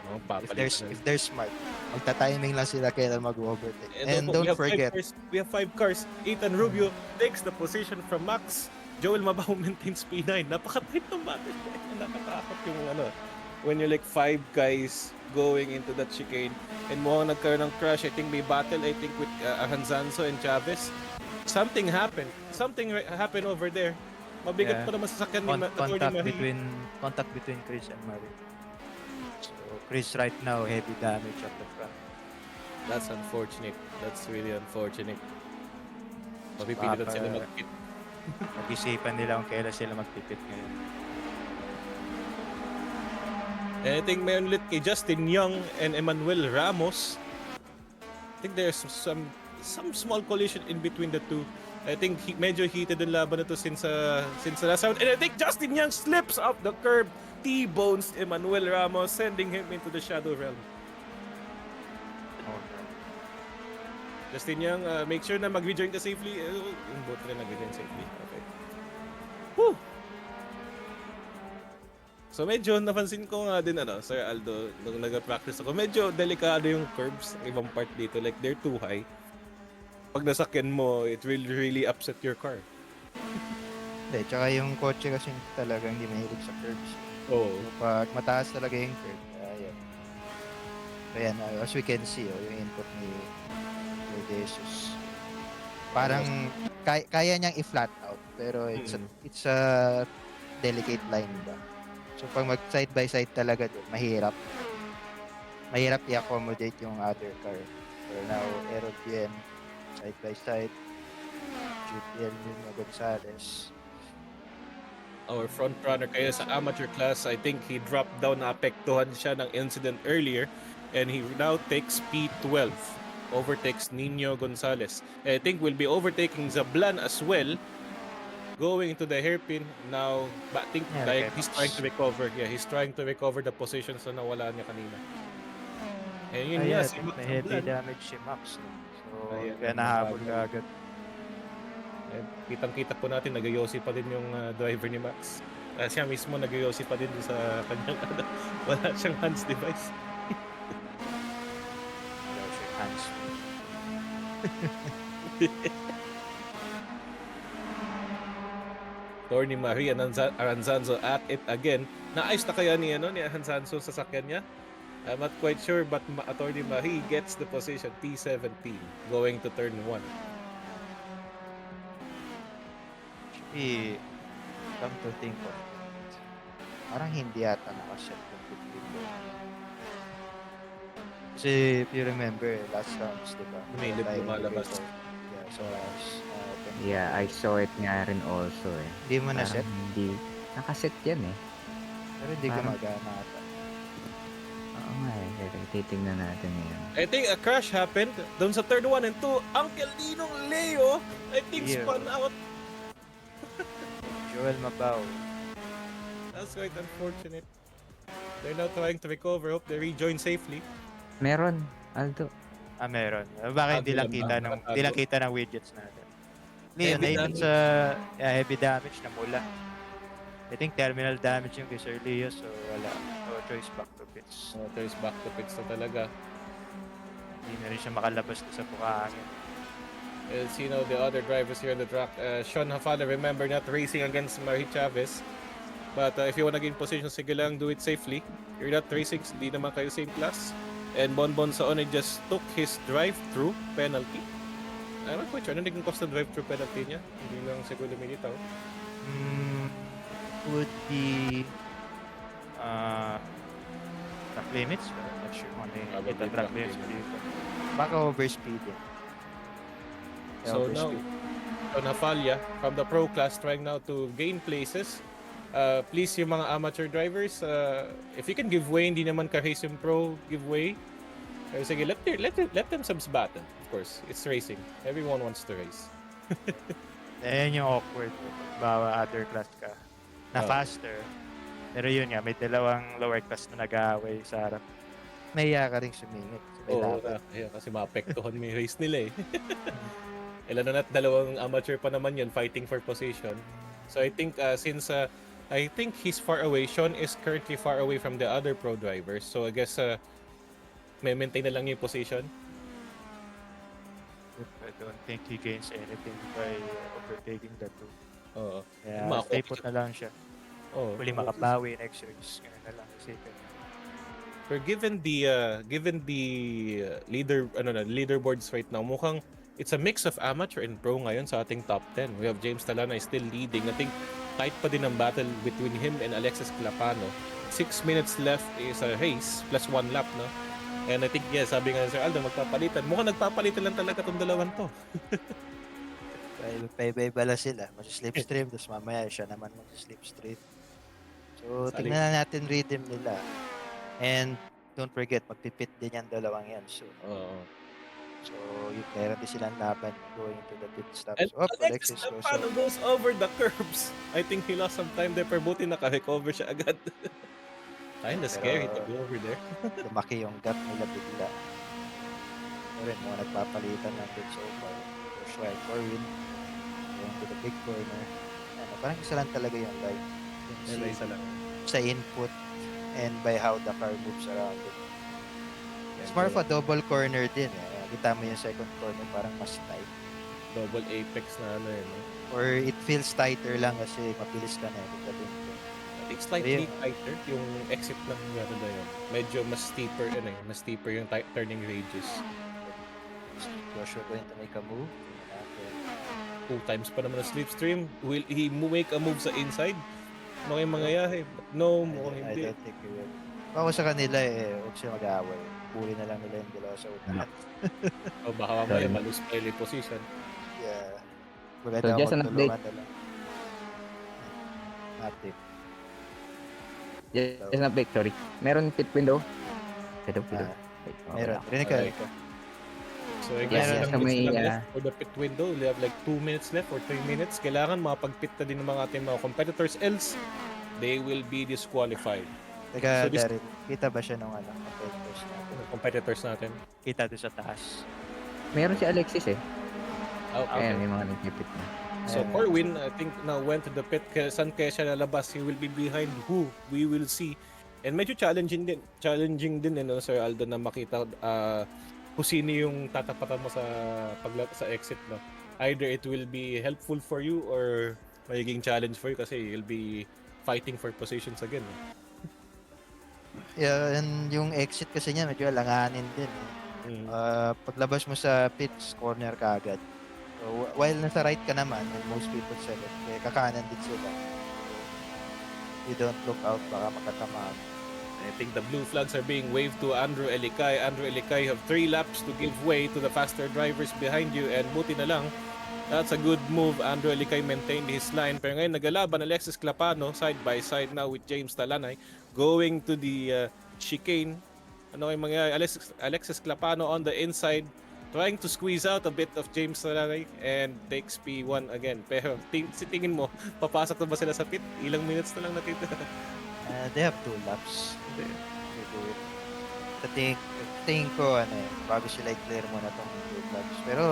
[SPEAKER 2] No,
[SPEAKER 3] If they're smart, magta-timing lang sila kailan mag-overtake. And
[SPEAKER 2] we
[SPEAKER 3] don't
[SPEAKER 2] have
[SPEAKER 3] forget,
[SPEAKER 2] we have 5 cars. Ethan Rubio takes the position from Max. Joel Mabaho maintains P9. Napaka-tight ng battle. Nakatakot yung when you're like 5 guys going into that chicane and mukhang nagkaroon ng crash. I think may battle, I think, with Hanzanzo and Chavez. Something happened. Something happened over there. Mabigat pa naman sa sakyan ni
[SPEAKER 3] contact between Chris and Marie. So Chris right now heavy damage at the front.
[SPEAKER 2] That's unfortunate. That's really unfortunate. Mapipilit sila mag-pit.
[SPEAKER 3] Mag-isipan nila kung kailan sila magpipit ngayon.
[SPEAKER 2] And I think may ulit kay Justin Young and Emmanuel Ramos. I think there's some small collision in between the two. I think medyo heated ang laban na to since the last round. And I think Justin Young slips off the curb. T-bones Emmanuel Ramos, sending him into the shadow realm. Justin Young, make sure na mag-rejoin ka safely. Yung both na nag-rejoin safely. Okay. Woo! So medyo napansin ko nga din Sir Aldo, nung nag-practice ako, medyo delikado yung curbs ng ibang part dito. Like they're too high. Pag nasakyan mo, it will really upset your car.
[SPEAKER 3] Hindi, tsaka yung kotse kasi talagang hindi mahilig sa curbs.
[SPEAKER 2] Oo.
[SPEAKER 3] So, pag mataas talaga yung curb, ayan. Ayan, as we can see, yung input ni Jesus. Parang kaya niyang i-flat out, pero it's a delicate line ba. So pag mag side by side talaga doon, mahirap i-accommodate yung other car. So now Aerobian side by side, GPL Nino Gonzalez.
[SPEAKER 2] Our front runner kaya sa amateur class, I think he dropped down, naapektuhan siya ng incident earlier, and he now takes P12. Overtakes Nino Gonzalez. I think we'll be overtaking Zablan as well, going into the hairpin now. But I think he's trying to recover. Yeah, he's trying to recover the positions na nawala niya kanina. And yun si Max
[SPEAKER 3] may heavy damage si Max. So, kaya nahabol ka agad.
[SPEAKER 2] Kitang-kita po natin, nagayosi pa din yung driver ni Max. Siya mismo nagayosi pa din sa kanyang wala siyang hands device. Torny Marie Aranzanzo at it again. Naayos na kaya ni Aranzanzo sa sakyan niya? I'm not quite sure, but Attorney Marie gets the position T17 going to turn 1.
[SPEAKER 3] Come to think of it, parang hindi yata nakaset ng 15. Kasi if you remember, last rounds, diba?
[SPEAKER 2] May lumalabas.
[SPEAKER 3] Yeah, so
[SPEAKER 1] Yeah, I saw it nga rin also eh.
[SPEAKER 3] Hindi mo na-set?
[SPEAKER 1] Hindi. Nakaset yan eh.
[SPEAKER 3] Pero hindi gumagana ata.
[SPEAKER 1] Oo nga eh. Titingnan natin ngayon.
[SPEAKER 2] I think a crash happened doon sa third 1 and 2. Uncle Ninong Leo, I think spun out.
[SPEAKER 3] Joel Mabao.
[SPEAKER 2] That's quite unfortunate. They're now trying to recover. Hope they rejoin safely.
[SPEAKER 1] Meron, Aldo.
[SPEAKER 3] Meron. Bakit hindi lang kita ng widgets natin? Leon, even sa heavy damage na mula. I think terminal damage yung kay Sir Leo, so wala. No choice, back to pits.
[SPEAKER 2] No choice, back to pits na talaga.
[SPEAKER 3] Hindi na rin siya makalabas sa buhangin.
[SPEAKER 2] We'll see now the other drivers here on the track. Sean Hafala, remember, not racing against Marie Chavez. But if you want to gain position, sige lang, do it safely. You're not racing, hindi naman kayo same class. And Bonbon Saone just took his drive-through penalty. I'm not quite sure. Ano naging cost ng drive-through penalty niya? Hindi lang siguro lumilitaw.
[SPEAKER 3] Would be track limits? I'm not sure kung ano yung track limits dito. Baka overspeeding.
[SPEAKER 2] So now, Sean Hafalya from the pro class trying now to gain places. Please yung mga amateur drivers, if you can give way, hindi naman ka race yung pro, give way. Sige, let them subs battle. Of course, it's racing. Everyone wants to race.
[SPEAKER 3] Ayan yung awkward. Bawa other class ka. Na
[SPEAKER 2] Oo.
[SPEAKER 3] faster. Pero yun nga, may dalawang lower class na nag-aaway sa harap. Mahiya ka rin sumingit. May
[SPEAKER 2] Oo,
[SPEAKER 3] laban.
[SPEAKER 2] kasi maapektuhan mo yung race nila eh. Lalo na't dalawang amateur pa naman yun fighting for position. So I think since I think he's far away, Sean is currently far away from the other pro drivers. So I guess may maintain na lang yung position.
[SPEAKER 3] I don't think he gains anything by overtaking the two.
[SPEAKER 2] Oo.
[SPEAKER 3] Kaya stay put na lang siya.
[SPEAKER 2] Oo.
[SPEAKER 3] Huli makabawi next race. Ganun na lang kasi.
[SPEAKER 2] But given the leaderboards right now, mukhang it's a mix of amateur and pro ngayon sa ating top 10. We have James Talana is still leading. I think tight pa din ang battle between him and Alexis Clapano. 6 minutes left is a race plus 1 lap, no? And I think, sabi nga ni Sir Aldo, magpapalitan. Mukhang nagpapalitan lang talaga itong dalawan to.
[SPEAKER 3] Iba-iba sila. Mag-slipstream, tapos mamaya siya naman mag-slipstream. So,
[SPEAKER 2] Sali.
[SPEAKER 3] tingnan na natin rhythm nila. And don't forget, magpipit din yan dalawang yan soon.
[SPEAKER 2] Oo.
[SPEAKER 3] So, meron din silang laban going to the pit stops.
[SPEAKER 2] And
[SPEAKER 3] Alexis
[SPEAKER 2] Alexis
[SPEAKER 3] goes
[SPEAKER 2] Clapano goes over the curbs. I think he lost some time there, pero buti naka-recover siya agad. Kinda scary to go over there.
[SPEAKER 3] lumaki yung gap nila bigla. Pero rin, mga nagpapalitan natin so far. Joshua and Corwin going to the big corner. Parang isa lang talaga yung line.
[SPEAKER 2] Isa lang.
[SPEAKER 3] Sa input and by how the car moves around it. It's more of a double corner din. Kita mo yung second corner parang mas tight.
[SPEAKER 2] Double apex na ano yun.
[SPEAKER 3] Or it feels tighter lang kasi mabilis ka na.
[SPEAKER 2] I think slightly tighter yung exit ng ano na yun. Medyo mas steeper yung turning radius.
[SPEAKER 3] Joshua going to make a move.
[SPEAKER 2] 2 times pa naman na slipstream. Will he make a move sa inside? Ano kayong mangyayari? No, mukhang
[SPEAKER 3] I
[SPEAKER 2] hindi.
[SPEAKER 3] don't think he will. Ako sa kanila huwag siya mag-aaway. Puli na lang nila yung dalawa sa unahan.
[SPEAKER 2] O baka mamaya malus pa yung position.
[SPEAKER 3] Yeah.
[SPEAKER 1] So,
[SPEAKER 3] Maganda
[SPEAKER 1] just an update.
[SPEAKER 3] magtulungan na lang. Update.
[SPEAKER 1] Just an update, sorry. Meron pit window. Pit window.
[SPEAKER 3] Meron. Rinig ka.
[SPEAKER 2] So I
[SPEAKER 1] Yes,
[SPEAKER 2] guess
[SPEAKER 1] yes,
[SPEAKER 2] ilang minutes
[SPEAKER 1] may,
[SPEAKER 2] lang left for the pit window. We have like 2 minutes left or 3 minutes. Kailangan makapag-pit na din ng mga ating mga competitors, else they will be disqualified.
[SPEAKER 3] Teka,
[SPEAKER 2] So,
[SPEAKER 3] Darren, kita ba siya ng
[SPEAKER 2] Competitors natin.
[SPEAKER 3] Kita doon sa taas.
[SPEAKER 1] Meron si Alexis eh.
[SPEAKER 2] Okay.
[SPEAKER 1] Ayan, may mga nagpipit na.
[SPEAKER 2] So Corwin, I think now went to the pit. Saan kaya siya lalabas? He will be behind who? We will see. And medyo challenging din Sir Aldo, na makita kung sino yung tatapatan mo sa sa exit, no? Either it will be helpful for you or magiging challenge for you kasi you'll be fighting for positions again.
[SPEAKER 3] Yeah, and yung exit kasi niya medyo alanganin din. Paglabas mo sa pits, corner ka agad. So, while nasa right ka naman, and most people said it, kakanan din sila. You don't look out, baka makatama.
[SPEAKER 2] I think the blue flags are being waved to Andrew Elikay. Andrew Elikay have 3 laps to give way to the faster drivers behind you, and buti na lang, that's a good move. Andrew Elikay maintained his line. Pero ngayon nagalaban Alexis Clapano side by side now with James Talanay going to the chicane. Ano yung mga Alexis Clapano on the inside trying to squeeze out a bit of James Talanay and takes P1 again. Pero tingin mo, papasok na ba sila sa pit? Ilang minutes na lang natita?
[SPEAKER 3] They have 2 laps. They do it. Sa tingin ko, bago sila i-clear mo na itong 2 laps. Pero,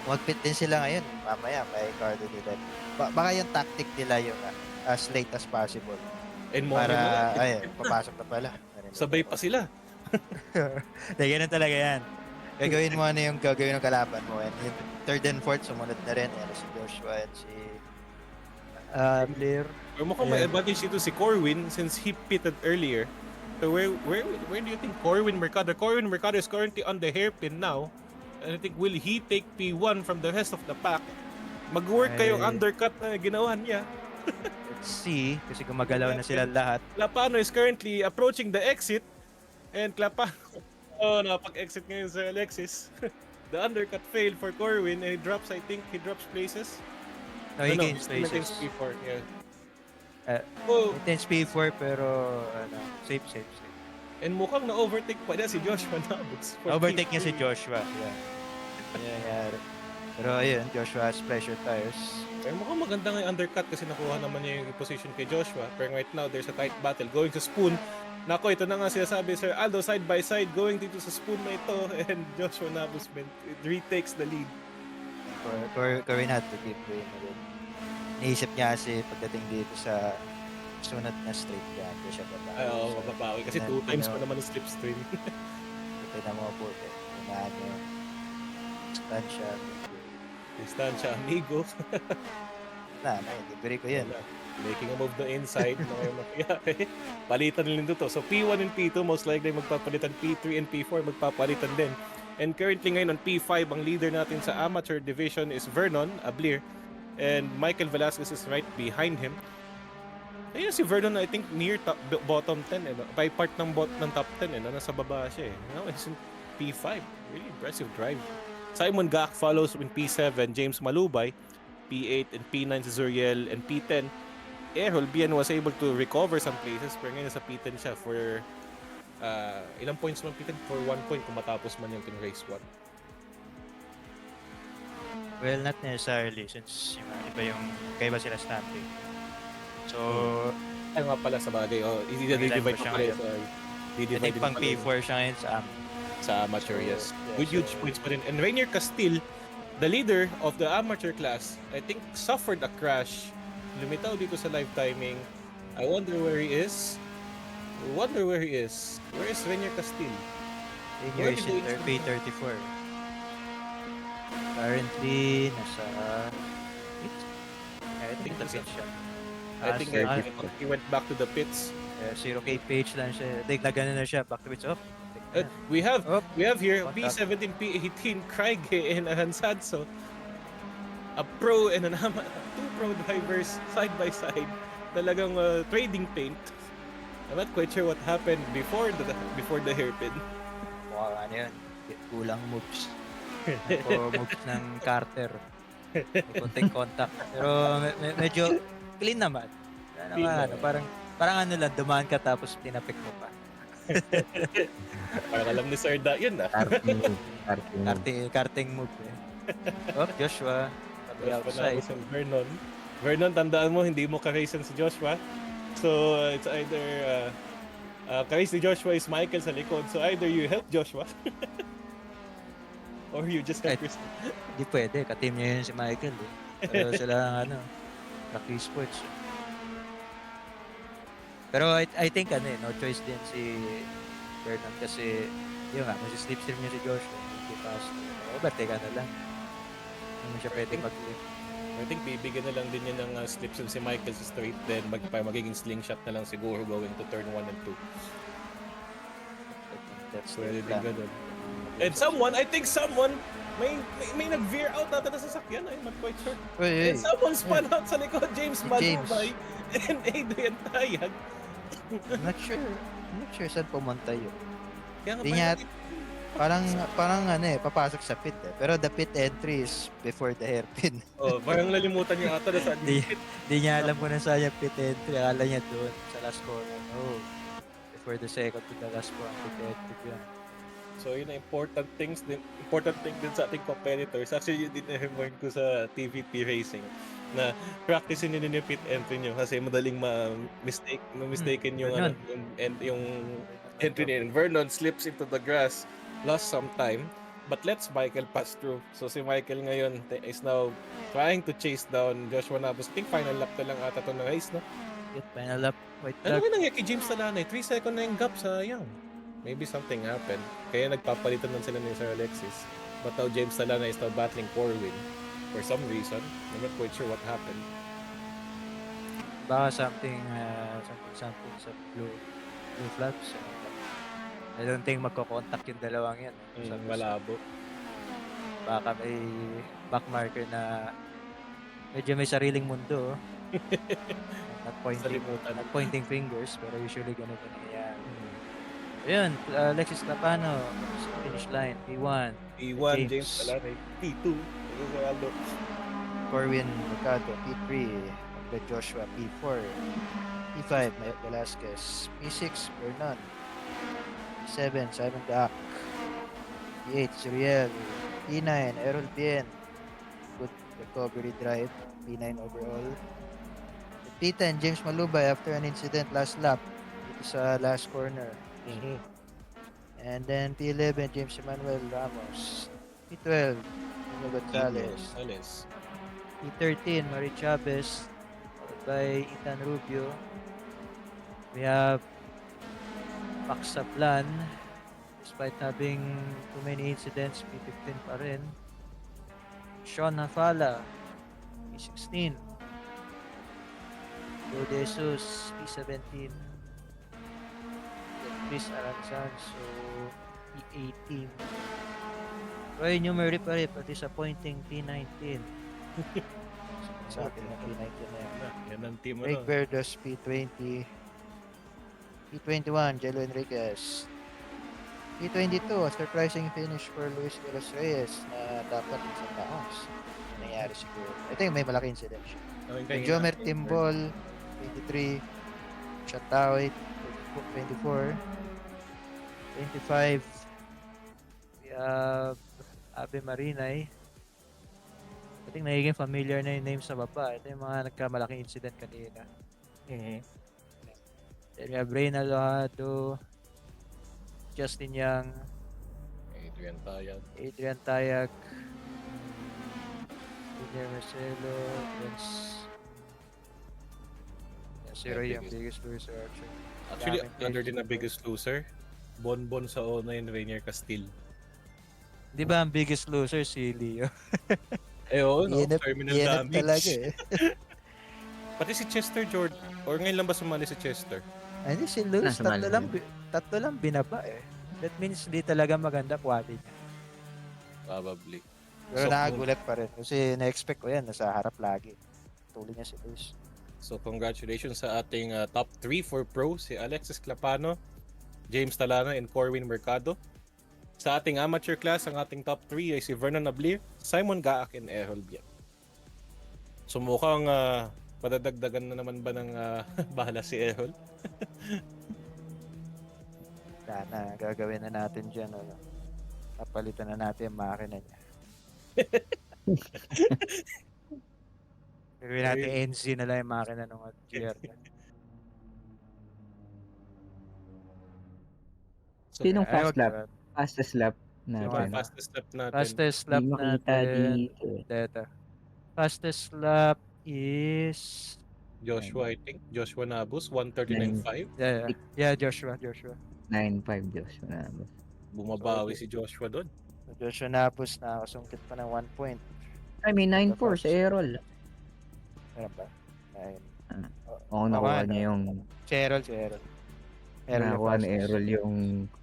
[SPEAKER 3] mag-pit din sila ngayon. Mamaya, may cardo nila. Baka yung tactic nila yung as late as possible.
[SPEAKER 2] And more
[SPEAKER 3] papasok na pala.
[SPEAKER 2] Sabay pa sila.
[SPEAKER 3] Ganun talaga yan. Gagawin mo yung gagawin ng kalaban mo. And yung third and fourth, sumunod na rin. Si Joshua and si Blair.
[SPEAKER 2] Pero mukhang may advantage dito si Corwin since he pitted earlier. So where do you think Corwin Mercado? Corwin Mercado is currently on the hairpin now. And I think will he take P1 from the rest of the pack? Mag-work kayong undercut na ginawa niya.
[SPEAKER 3] Let's see. Kasi gumagalaw na sila lahat.
[SPEAKER 2] Clapano is currently approaching the exit. And Clapano, napag-exit ngayon sa Alexis. The undercut failed for Corwin and he drops places.
[SPEAKER 3] No, he gains places.
[SPEAKER 2] P4, yeah.
[SPEAKER 3] Intense P4 pero safe.
[SPEAKER 2] And mukhang na-overtake pa niya si Joshua Nabos.
[SPEAKER 3] Overtake niya si Joshua. Yeah. Nangyayari. Pero ayun, Joshua has pressure tires.
[SPEAKER 2] Pero mukhang maganda nga yung undercut kasi nakuha naman niya yung position kay Joshua. Pero right now, there's a tight battle going to Spoon. Nako, ito na nga sinasabi, Sir Aldo, side by side, going dito sa Spoon na ito. And Joshua Nabos retakes the lead.
[SPEAKER 3] Corwin had to keep going na din. Naisip niya kasi pagdating dito sa sunod na straight yan, hindi siya babawi.
[SPEAKER 2] Ay, oo, mababawi. Kasi 2 times pa naman ang slipstream.
[SPEAKER 3] Ito na mga po. Unahan niya. Distansya.
[SPEAKER 2] Distansya, amigo.
[SPEAKER 3] Libre ko yan.
[SPEAKER 2] Making a move the inside. Palitan nila to. So P1 and P2 most likely magpapalitan. P3 and P4 magpapalitan din. And currently ngayon on P5, ang leader natin sa amateur division is Vernon Ablir. And Michael Velasquez is right behind him. Ayun si Vernon, I think near bottom 10 eh. By part ng top 10 eh. Nasa baba siya eh. Now he's in P5. Really impressive drive. Simon Gak follows in P7, James Malubay, P8 and P9 si Zuriel, and P10. Errol Bien was able to recover some places pero ngayon sa P10 siya for ilang points man P10? For 1 point kung matapos man yung race 1.
[SPEAKER 3] Well, not necessarily since yung iba yung kaiba sila stamping. So,
[SPEAKER 2] ay nga pala sa bagay. I-divide pa pala.
[SPEAKER 3] I think pang P4 siya ngayon
[SPEAKER 2] sa amateur,
[SPEAKER 3] so,
[SPEAKER 2] yes.
[SPEAKER 3] Yeah,
[SPEAKER 2] With huge points pa rin. And Rainier Castile, the leader of the amateur class, I think suffered a crash. Lumitaw dito sa live timing. I wonder where he is. Where is Rainier Castile?
[SPEAKER 3] Rainier is in P34. Currently, nasa... I think the pits siya.
[SPEAKER 2] I think he went back to the pits.
[SPEAKER 3] 0kph lang siya. Nagano na siya, back to pits.
[SPEAKER 2] We have here P17, P18, Craig and Hansadso. A pro and two pro drivers side by side. Talagang trading paint. I'm not quite sure what happened before the hairpin.
[SPEAKER 3] Ano yun? Kulang moves. Moves ng Carter. May konting contact. Pero medyo clean naman. Parang ano lang, dumaan ka tapos tinapik mo pa.
[SPEAKER 2] Parang alam ni Sir Da, yun na.
[SPEAKER 3] Karting move. Joshua. Outside.
[SPEAKER 2] Vernon, tandaan mo, hindi mo ka-race si Joshua. So, it's either ka-race ni Joshua is Michael sa likod. So, either you help Joshua or you just help yourself.
[SPEAKER 3] Hindi pwede. Ka-team niya yun si Michael. Pero sila Rocky Sports. Pero I think no choice din si Vernon kasi yun nga, slipstream niya si Joshua. Hindi fast. Overtake na lang. Hindi siya pwede mag-lift.
[SPEAKER 2] I think bibigyan na lang din niya ng slipstream si Michael sa straight, then magiging slingshot na lang siguro going to turn 1 and 2.
[SPEAKER 3] That's
[SPEAKER 2] pwede
[SPEAKER 3] the
[SPEAKER 2] din
[SPEAKER 3] plan.
[SPEAKER 2] ganun. And I think someone may nag-veer out nata na sasakyan. I'm not quite sure. And someone spun out sa likod, James Malubay and Adrian Tayag.
[SPEAKER 3] I'm not sure saan pumunta yun.
[SPEAKER 2] Kaya
[SPEAKER 3] Hindi niya, parang papasok sa pit eh. Pero the pit entry is before the hairpin.
[SPEAKER 2] Parang nalimutan niya ata na saan yung pit.
[SPEAKER 3] Hindi niya alam kung nasaan yung pit entry. Akala niya doon sa last corner. Before the second to the last corner, pit entry yun.
[SPEAKER 2] So yun ang important thing din sa ating competitors. Actually, yun din na-remind ko sa TVP Racing na practicein niyo yung pit entry niyo kasi madaling mistaken yung entry niya. Vernon slips into the grass, lost some time, but lets Michael pass through. So si Michael ngayon is now trying to chase down Joshua Nabos. I think final lap na lang ata ito na race, no?
[SPEAKER 3] Final lap.
[SPEAKER 2] Ano yung nangyari kay James Talanay? 3 second na yung gap, sayang. Maybe something happened. Kaya nagpapalitan nun sila ni Sir Alexis. But now James Talana is now battling Corwin for some reason. I'm not quite sure what happened.
[SPEAKER 3] Baka something sa blue flags. I don't think magko-contact yung dalawang yan.
[SPEAKER 2] Malabo.
[SPEAKER 3] Baka may backmarker na medyo may sariling mundo. Not pointing fingers, pero usually ganun yan. Ayun, Alexis Lapano, finish line, P1.
[SPEAKER 2] P1, James Talana, P2.
[SPEAKER 3] Corwin Mercado, P3. Joshua, P4. P5, Velasquez. P6, Vernon. P7, Simon Gak. P8, Zuriel. P9, Errol Bien. Good recovery drive. P9 overall. P10, James Malubay after an incident last lap. Dito sa last corner.
[SPEAKER 2] Mhm.
[SPEAKER 3] And then P11, James Emmanuel Ramos. P12, Nino Gonzalez.
[SPEAKER 2] Gonzalez.
[SPEAKER 3] P13, Marie Chavez. Followed by Ethan Rubio. We have Max Sablan. Despite having too many incidents, P15 pa rin. Sean Hafala, P16. Joe De Jesus, P17. Chris Aranzanso, P18. Roy Numery pa rin, but disappointing P19. Sa atin na P19 na yan.
[SPEAKER 2] Yan ang team
[SPEAKER 3] Rick
[SPEAKER 2] ano.
[SPEAKER 3] Verdos, P20. P21, Jello Enriquez. P22, a surprising finish for Luis Velas Reyes na dapat isang taos. Nangyari siguro. Ito yung may malaki incident siya. Jomer Timbol, 23. Chataoy, 24. 25. We have Abe Marinay. I think nagiging familiar na yung name sa baba. Ito yung mga nagkamalaking incident kanina.
[SPEAKER 2] Mhm.
[SPEAKER 3] Then we have Reynaldo Hado, Justin Yang, Adrian Tayag, Junior Marcelo, Vince. Si Roy yung biggest loser actually.
[SPEAKER 2] Actually,
[SPEAKER 3] Daming
[SPEAKER 2] under
[SPEAKER 3] players
[SPEAKER 2] din na
[SPEAKER 3] dito.
[SPEAKER 2] biggest loser. Bonbon sa O9, Rainier Castile.
[SPEAKER 3] Di ba ang biggest loser si Leo?
[SPEAKER 2] Eh oo, no?
[SPEAKER 3] DNF,
[SPEAKER 2] Terminal
[SPEAKER 3] DNF talaga
[SPEAKER 2] damage.
[SPEAKER 3] eh.
[SPEAKER 2] Pati si Chester Jordan. Or ngayon lang ba sumali si Chester?
[SPEAKER 3] Ay, hindi si Luz,
[SPEAKER 1] Nasa Mali
[SPEAKER 3] tatlo lang binaba eh. That means hindi talaga maganda quality.
[SPEAKER 2] Probably.
[SPEAKER 3] Pero
[SPEAKER 2] So,
[SPEAKER 3] nakagulat pa rin kasi na-expect ko yan, nasa harap lagi. Tuloy niya si Luz.
[SPEAKER 2] So congratulations sa ating top 3 for pro, si Alexis Clapano, James Talana, and Corwin Mercado. Sa ating amateur class, ang ating top 3 ay si Vernon Ablir, Simon Gaak, and Errol Bian. So mukhang padadagdagan na naman ba ng bahala si Errol?
[SPEAKER 3] Sana, gagawin na natin dyan. Ano. Napalitan na natin yung makina niya. Gagawin natin NZ na lang yung makina ng GR niya.
[SPEAKER 2] So,
[SPEAKER 1] Sinong
[SPEAKER 3] Ay,
[SPEAKER 1] fast
[SPEAKER 3] wag
[SPEAKER 1] lap?
[SPEAKER 3] na.
[SPEAKER 1] Fastest lap
[SPEAKER 2] sino
[SPEAKER 1] natin.
[SPEAKER 2] ang fastest lap natin?
[SPEAKER 3] Fastest
[SPEAKER 1] Hindi
[SPEAKER 3] lap
[SPEAKER 1] makita
[SPEAKER 3] natin.
[SPEAKER 1] dito.
[SPEAKER 3] Dito. Fastest lap is...
[SPEAKER 2] Joshua, I think. Joshua Nabus, 139.5.
[SPEAKER 3] Yeah, Joshua.
[SPEAKER 1] 9.5 Diyos. Wala ba?
[SPEAKER 2] Bumabawi si Joshua doon.
[SPEAKER 3] Joshua Napos na kasungkit pa ng 1 point.
[SPEAKER 1] I mean, 9.4 sa Errol.
[SPEAKER 3] Meron ba?
[SPEAKER 1] Oo, nakuha niya yung...
[SPEAKER 3] Si Errol.
[SPEAKER 1] Nakuha ni Errol yung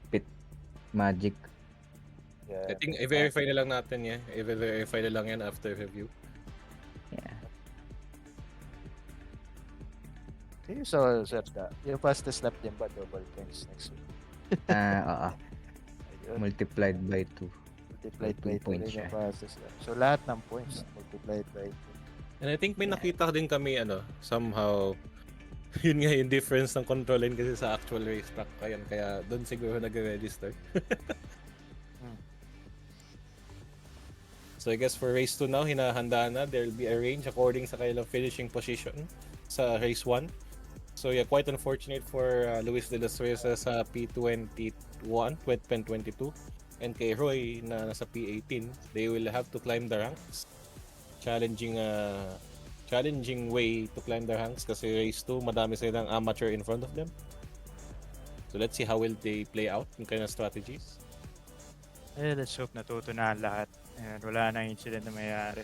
[SPEAKER 1] pit magic.
[SPEAKER 2] I think i-verify na lang natin yan. I-verify na lang yan after review.
[SPEAKER 1] Yeah.
[SPEAKER 3] So, sir, yung fastest lap din ba double points next week?
[SPEAKER 1] Oo.
[SPEAKER 3] Ayun,
[SPEAKER 1] Multiplied by 2.
[SPEAKER 3] multiplied by 2
[SPEAKER 1] points
[SPEAKER 3] rin yung
[SPEAKER 1] siya.
[SPEAKER 3] fastest lap. So, lahat ng points multiplied by 2.
[SPEAKER 2] And I think may nakita din kami somehow yun nga yung difference ng control line kasi sa actual racetrack kaya doon siguro nag-register. So I guess for race 2 now, hinahanda na. There'll be a range according sa kanilang finishing position sa race 1. So yeah, quite unfortunate for Luis de los Reyes sa P21, 2022. And kay Roy na nasa P18, they will have to climb the ranks. Challenging way to climb the ranks kasi race 2, madami silang amateur in front of them. So let's see how will they play out yung kanilang strategies.
[SPEAKER 3] Let's hope natuto na lahat. And wala nang incident na mayayari.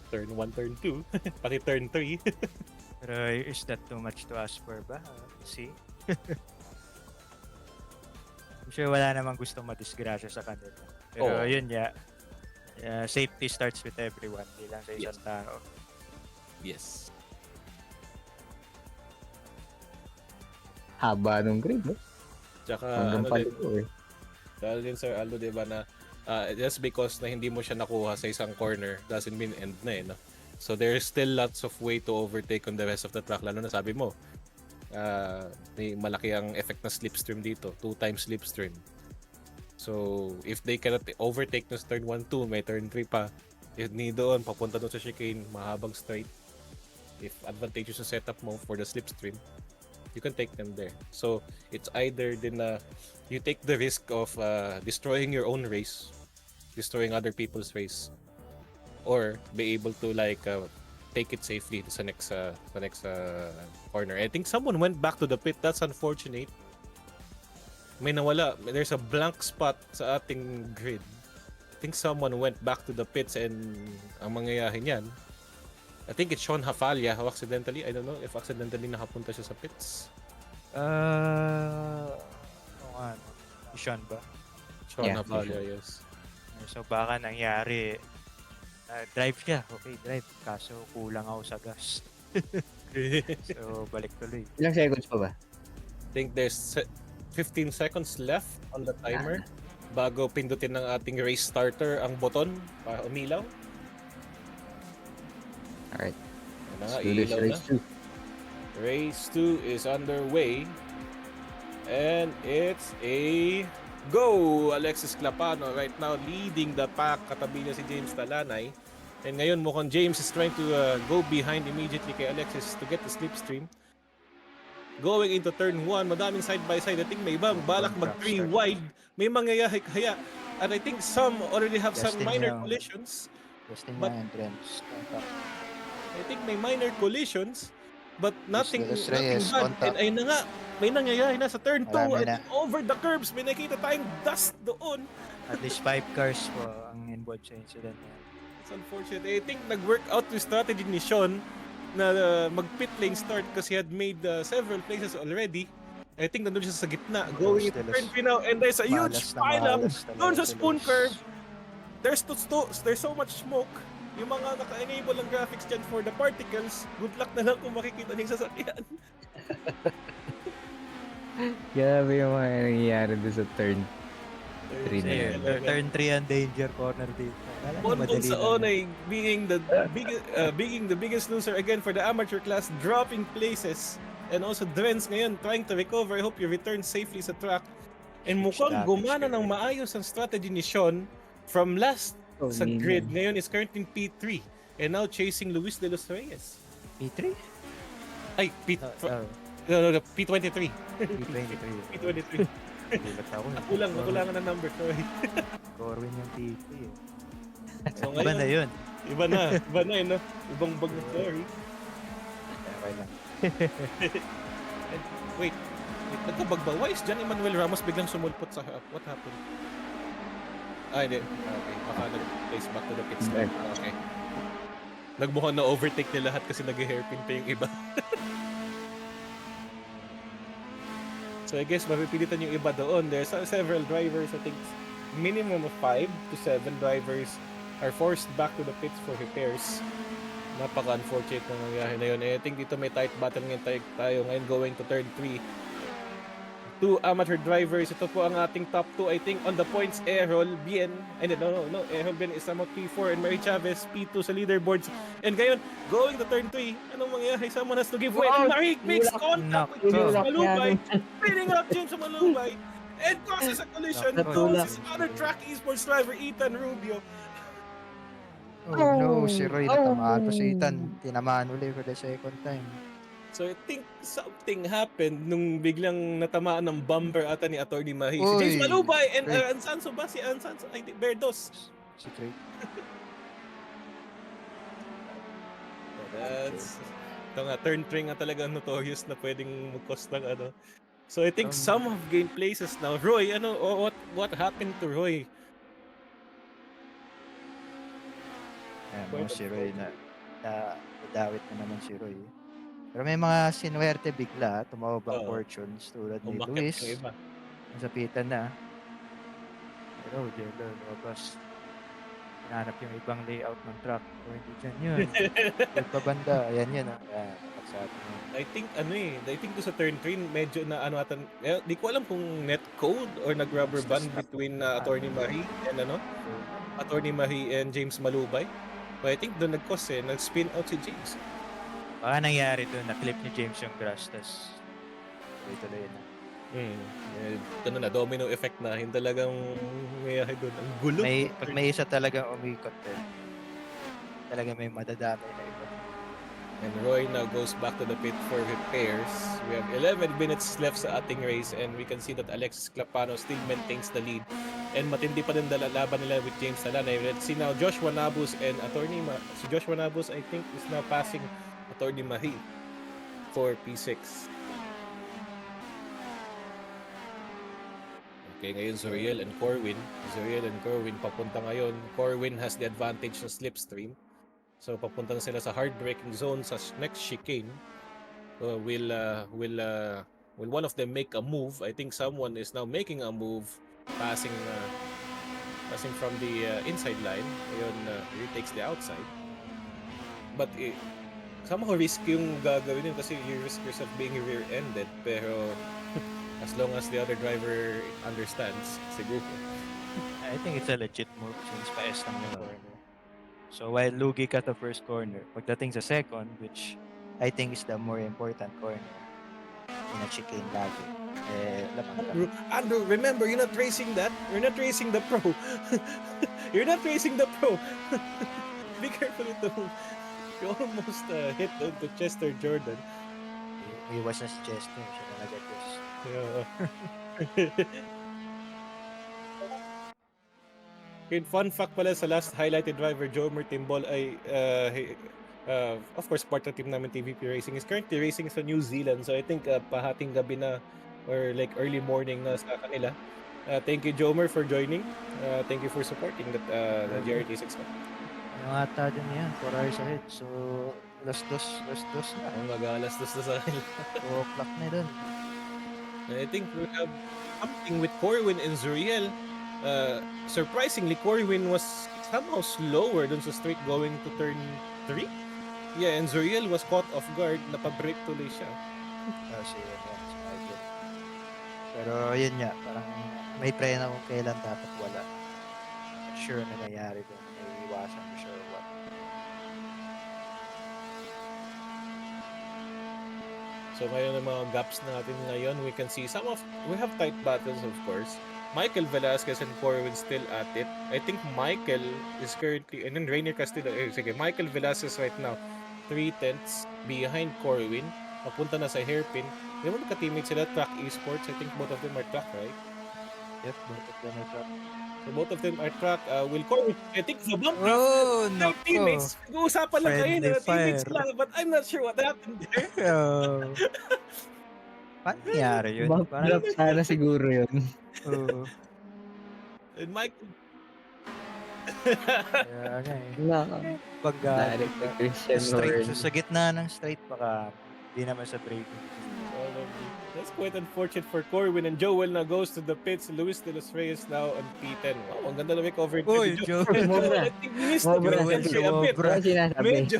[SPEAKER 2] Turn 1, turn 2, pati turn 3.
[SPEAKER 3] Pero is that too much to ask for ba? See? I'm sure wala namang gustong madisgrasya sa kanila. Pero yun ya, safety starts with everyone, di lang sa isang tao.
[SPEAKER 2] Yes.
[SPEAKER 1] Haba nung grid, no?
[SPEAKER 2] Tsaka
[SPEAKER 1] Hanggang
[SPEAKER 2] din,
[SPEAKER 1] palito eh.
[SPEAKER 2] dahil din Sir Aldo, diba na just because na hindi mo siya nakuha sa isang corner doesn't mean end na no? So there's still lots of way to overtake on the rest of the track, lalo na sabi mo may malaki ang effect na slipstream dito, 2 times slipstream. So, if they cannot overtake no turn 1, 2, may turn 3 pa. If ni doon, papunta doon sa chicane, mahabang straight. If advantageous yung setup mo for the slipstream, you can take them there. So, it's either din na you take the risk of destroying your own race, destroying other people's race, or be able to like take it safely sa next corner. I think someone went back to the pit. That's unfortunate. May nawala. There's a blank spot sa ating grid. I think someone went back to the pits and ang mangyayari niyan, I think it's Sean Hafalia who accidentally, I don't know if accidentally nakapunta siya sa pits.
[SPEAKER 3] Ano? Sean ba?
[SPEAKER 2] Sean Hafalia, yes.
[SPEAKER 3] So baka nangyari, drive siya. Okay, drive. Kaso kulang ako sa gas. So balik tuloy.
[SPEAKER 1] Ilang seconds pa ba?
[SPEAKER 2] I think there's 15 seconds left on the timer bago pindutin ng ating race starter ang button para umilaw.
[SPEAKER 1] Alright.
[SPEAKER 2] Ilaw na. Race 2 is underway. And it's a go! Alexis Clapano right now leading the pack. Katabi niya si James Talanay. And ngayon mukhang James is trying to go behind immediately kay Alexis to get the slipstream. Going into turn 1, madaming side by side. I think may ibang balak mag 3 wide. May mangyayari kaya. And I think some already have some minor collisions.
[SPEAKER 3] But entrance.
[SPEAKER 2] I think may minor collisions. But nothing bad. And ayun na nga, may nangyayari na sa turn 2. Over the curbs, may nakita tayong dust doon.
[SPEAKER 3] At least 5 cars po ang involved sa incident.
[SPEAKER 2] It's unfortunate. I think nag-work out yung strategy ni Sean na mag-pit lane start because he had made several places already. I think nandun siya sa gitna. Going into turn 3 now, and there's a huge pile-up doon sa spoon curve. There's so much smoke. Yung mga naka-enable ang graphics dyan for the particles, good luck na lang kung makikita niyo yung sasakyan.
[SPEAKER 1] Grabe yung mga nangyayari doon sa turn 3 na yun.
[SPEAKER 3] Turn 3 ang danger corner dito.
[SPEAKER 2] Bonbon Saon ay being the biggest loser again for the amateur class, dropping places. And also Drenz ngayon trying to recover. I hope you return safely sa track. And mukhang gumana ng maayos ang strategy ni Sean from last sa grid. Ngayon is currently in P3 and now chasing Luis de los Reyes.
[SPEAKER 3] P3?
[SPEAKER 2] Ay, no, P23.
[SPEAKER 3] P23.
[SPEAKER 2] Nakulangan ng number. Sorry.
[SPEAKER 3] Corwin yung P3 eh.
[SPEAKER 2] So
[SPEAKER 3] Iba na yun.
[SPEAKER 2] Iba na yun, no? Ibang bag na story.
[SPEAKER 3] Okay lang.
[SPEAKER 2] Wait, nagkabag ba? Why is John Emmanuel Ramos biglang sumulpot sa harap? What happened? Hindi. Okay, baka nag-place back to the pit stop. Okay. Nagmukhang na-overtake nila lahat kasi nag-hairpin pa yung iba. So I guess mapipilitan yung iba doon. There's several drivers, I think minimum of 5 to 7 drivers are forced back to the pits for repairs. Napaka-unfortunate na nangyari na yun. I think dito may tight battle ngayon tayo ngayon going to turn 3. 2 amateur drivers. Ito po ang ating top 2. I think on the points, Errol, Bien. No. Errol, Bien is somewhat P4 and Mary Chavez, P2 sa leaderboards. And ngayon, going to turn 3. Anong mangyayari? Someone has to give way. Marik makes contact with James Malubay. Pinning up James Malubay. And causes a collision. This other track esports driver, Ethan Rubio.
[SPEAKER 3] Oh no, si Roy natamaan pa si Ethan. Tinamaan ulit for the second time.
[SPEAKER 2] So I think something happened nung biglang natamaan ng bumper ata ni Atty. Mahi. Si James Malubay and Ansanso ba? Si Ansanso, I think, Berdos.
[SPEAKER 3] Si Craig.
[SPEAKER 2] Ito nga, turn 3 nga talaga notorious na pwedeng mag-cost ng ano. So I think some have gained places now. Roy, what happened to Roy?
[SPEAKER 3] Si Roy na nadawit na naman si Roy. Pero may mga sinuwerte bigla, tumawag ang fortunes tulad ni Luis. Nasapitan na. Pero Jello, labas. Hinanap yung ibang layout ng track. O hindi dyan yun. Pabanda, ayan yun.
[SPEAKER 2] I think to sa turn 3 medyo na di ko alam kung net code or nag-rubber band between Atty. Mahi and Atty. Mahi and James Malubay. But I think doon nag-spin out si James.
[SPEAKER 3] Baka nangyari doon, na-clip ni James yung grass, tas tuloy-tuloy na.
[SPEAKER 2] Ganun na, domino effect na. Yung talagang nangyayari doon. Ang gulo.
[SPEAKER 3] Pag may isa talagang umikot din, talaga may madadamay na iba.
[SPEAKER 2] And Roy now goes back to the pit for repairs. We have 11 minutes left sa ating race and we can see that Alexis Clapano still maintains the lead. And matindi pa din laban nila with James Talanay. Let's see now Joshua Nabus and Attorney si Joshua Nabus I think is now passing Attorney Marie for P6. Okay, ngayon Zuriel and Corwin. Zuriel and Corwin papunta ngayon. Corwin has the advantage ng slipstream. So papunta na sila sa hard-braking zone sa next chicane. Will one of them make a move? I think someone is now making a move, passing from the inside line. Ayun, retakes the outside. But somehow risky yung gagawin yun kasi you risk yourself being rear-ended. Pero as long as the other driver understands, siguro.
[SPEAKER 3] I think it's a legit move since paes lang yung corner. So while lugi ka sa first corner, pagdating sa second, which I think is the more important corner, in a chicane lagi, lamang.
[SPEAKER 2] Andrew, remember, you're not racing that. You're not racing the pro. You're not racing the pro. Be careful with the move. You almost hit the Chester Jordan.
[SPEAKER 3] Iwas na si Chester, siya na nag-adjust.
[SPEAKER 2] Yeah. Fun fact pala sa last highlighted driver, Jomer Timbol ay of course part of team namin TVP Racing is currently racing sa New Zealand, so I think pahating gabi na or like early morning na sa kanila. Thank you Jomer for joining. Thank you for supporting the GR86.
[SPEAKER 3] Ano ata din yan, 4 hours ahead. So, last dos na.
[SPEAKER 2] Mag-alas dos na sa kanila.
[SPEAKER 3] 2 o'clock na dun.
[SPEAKER 2] I think we have something with Corwin and Zuriel. Surprisingly, Corwin was somehow slower dun sa straight going to turn 3. Yeah, and Zuriel was caught off guard. Napabrake tuloy siya.
[SPEAKER 3] Kasi pero yun nga, parang may prena kung kailan dapat wala. Not sure na nangyayari dun. May iwasan mo sure what.
[SPEAKER 2] So ngayon ang mga gaps natin ngayon, we can see we have tight battles of course. Michael Velasquez and Corwin still at it. I think Michael is currently, and then Rainier Castillo, Michael Velasquez right now, 3/10 behind Corwin. Papunta na sa hairpin. Di ba magka-teammates sila, Track Esports? I think both of them are Track, right?
[SPEAKER 3] Yep, both of them are track.
[SPEAKER 2] So both of them are Track. Will Corwin, I think the bump.
[SPEAKER 3] Oh,
[SPEAKER 2] Their teammates, nag-uusapan lang kayo
[SPEAKER 3] Friendly
[SPEAKER 2] na teammates
[SPEAKER 3] fire.
[SPEAKER 2] lang, but I'm not sure what happened there.
[SPEAKER 3] Paano nangyari yun?
[SPEAKER 1] Drop sana siguro yun.
[SPEAKER 2] And Michael,
[SPEAKER 3] kaya nga eh.
[SPEAKER 1] Direct to Christian
[SPEAKER 3] Straight,
[SPEAKER 1] Horn.
[SPEAKER 3] so sa gitna ng straight, baka di naman sa braking.
[SPEAKER 2] That's quite unfortunate for Corwin, and Joel now goes to the pits. Luis de los Reyes now on P10. Wow, ang ganda na may coverage.
[SPEAKER 3] Uy, Joel.
[SPEAKER 2] I think we missed the
[SPEAKER 1] Joel
[SPEAKER 2] penalty a bit.
[SPEAKER 3] sumobra.
[SPEAKER 2] Medyo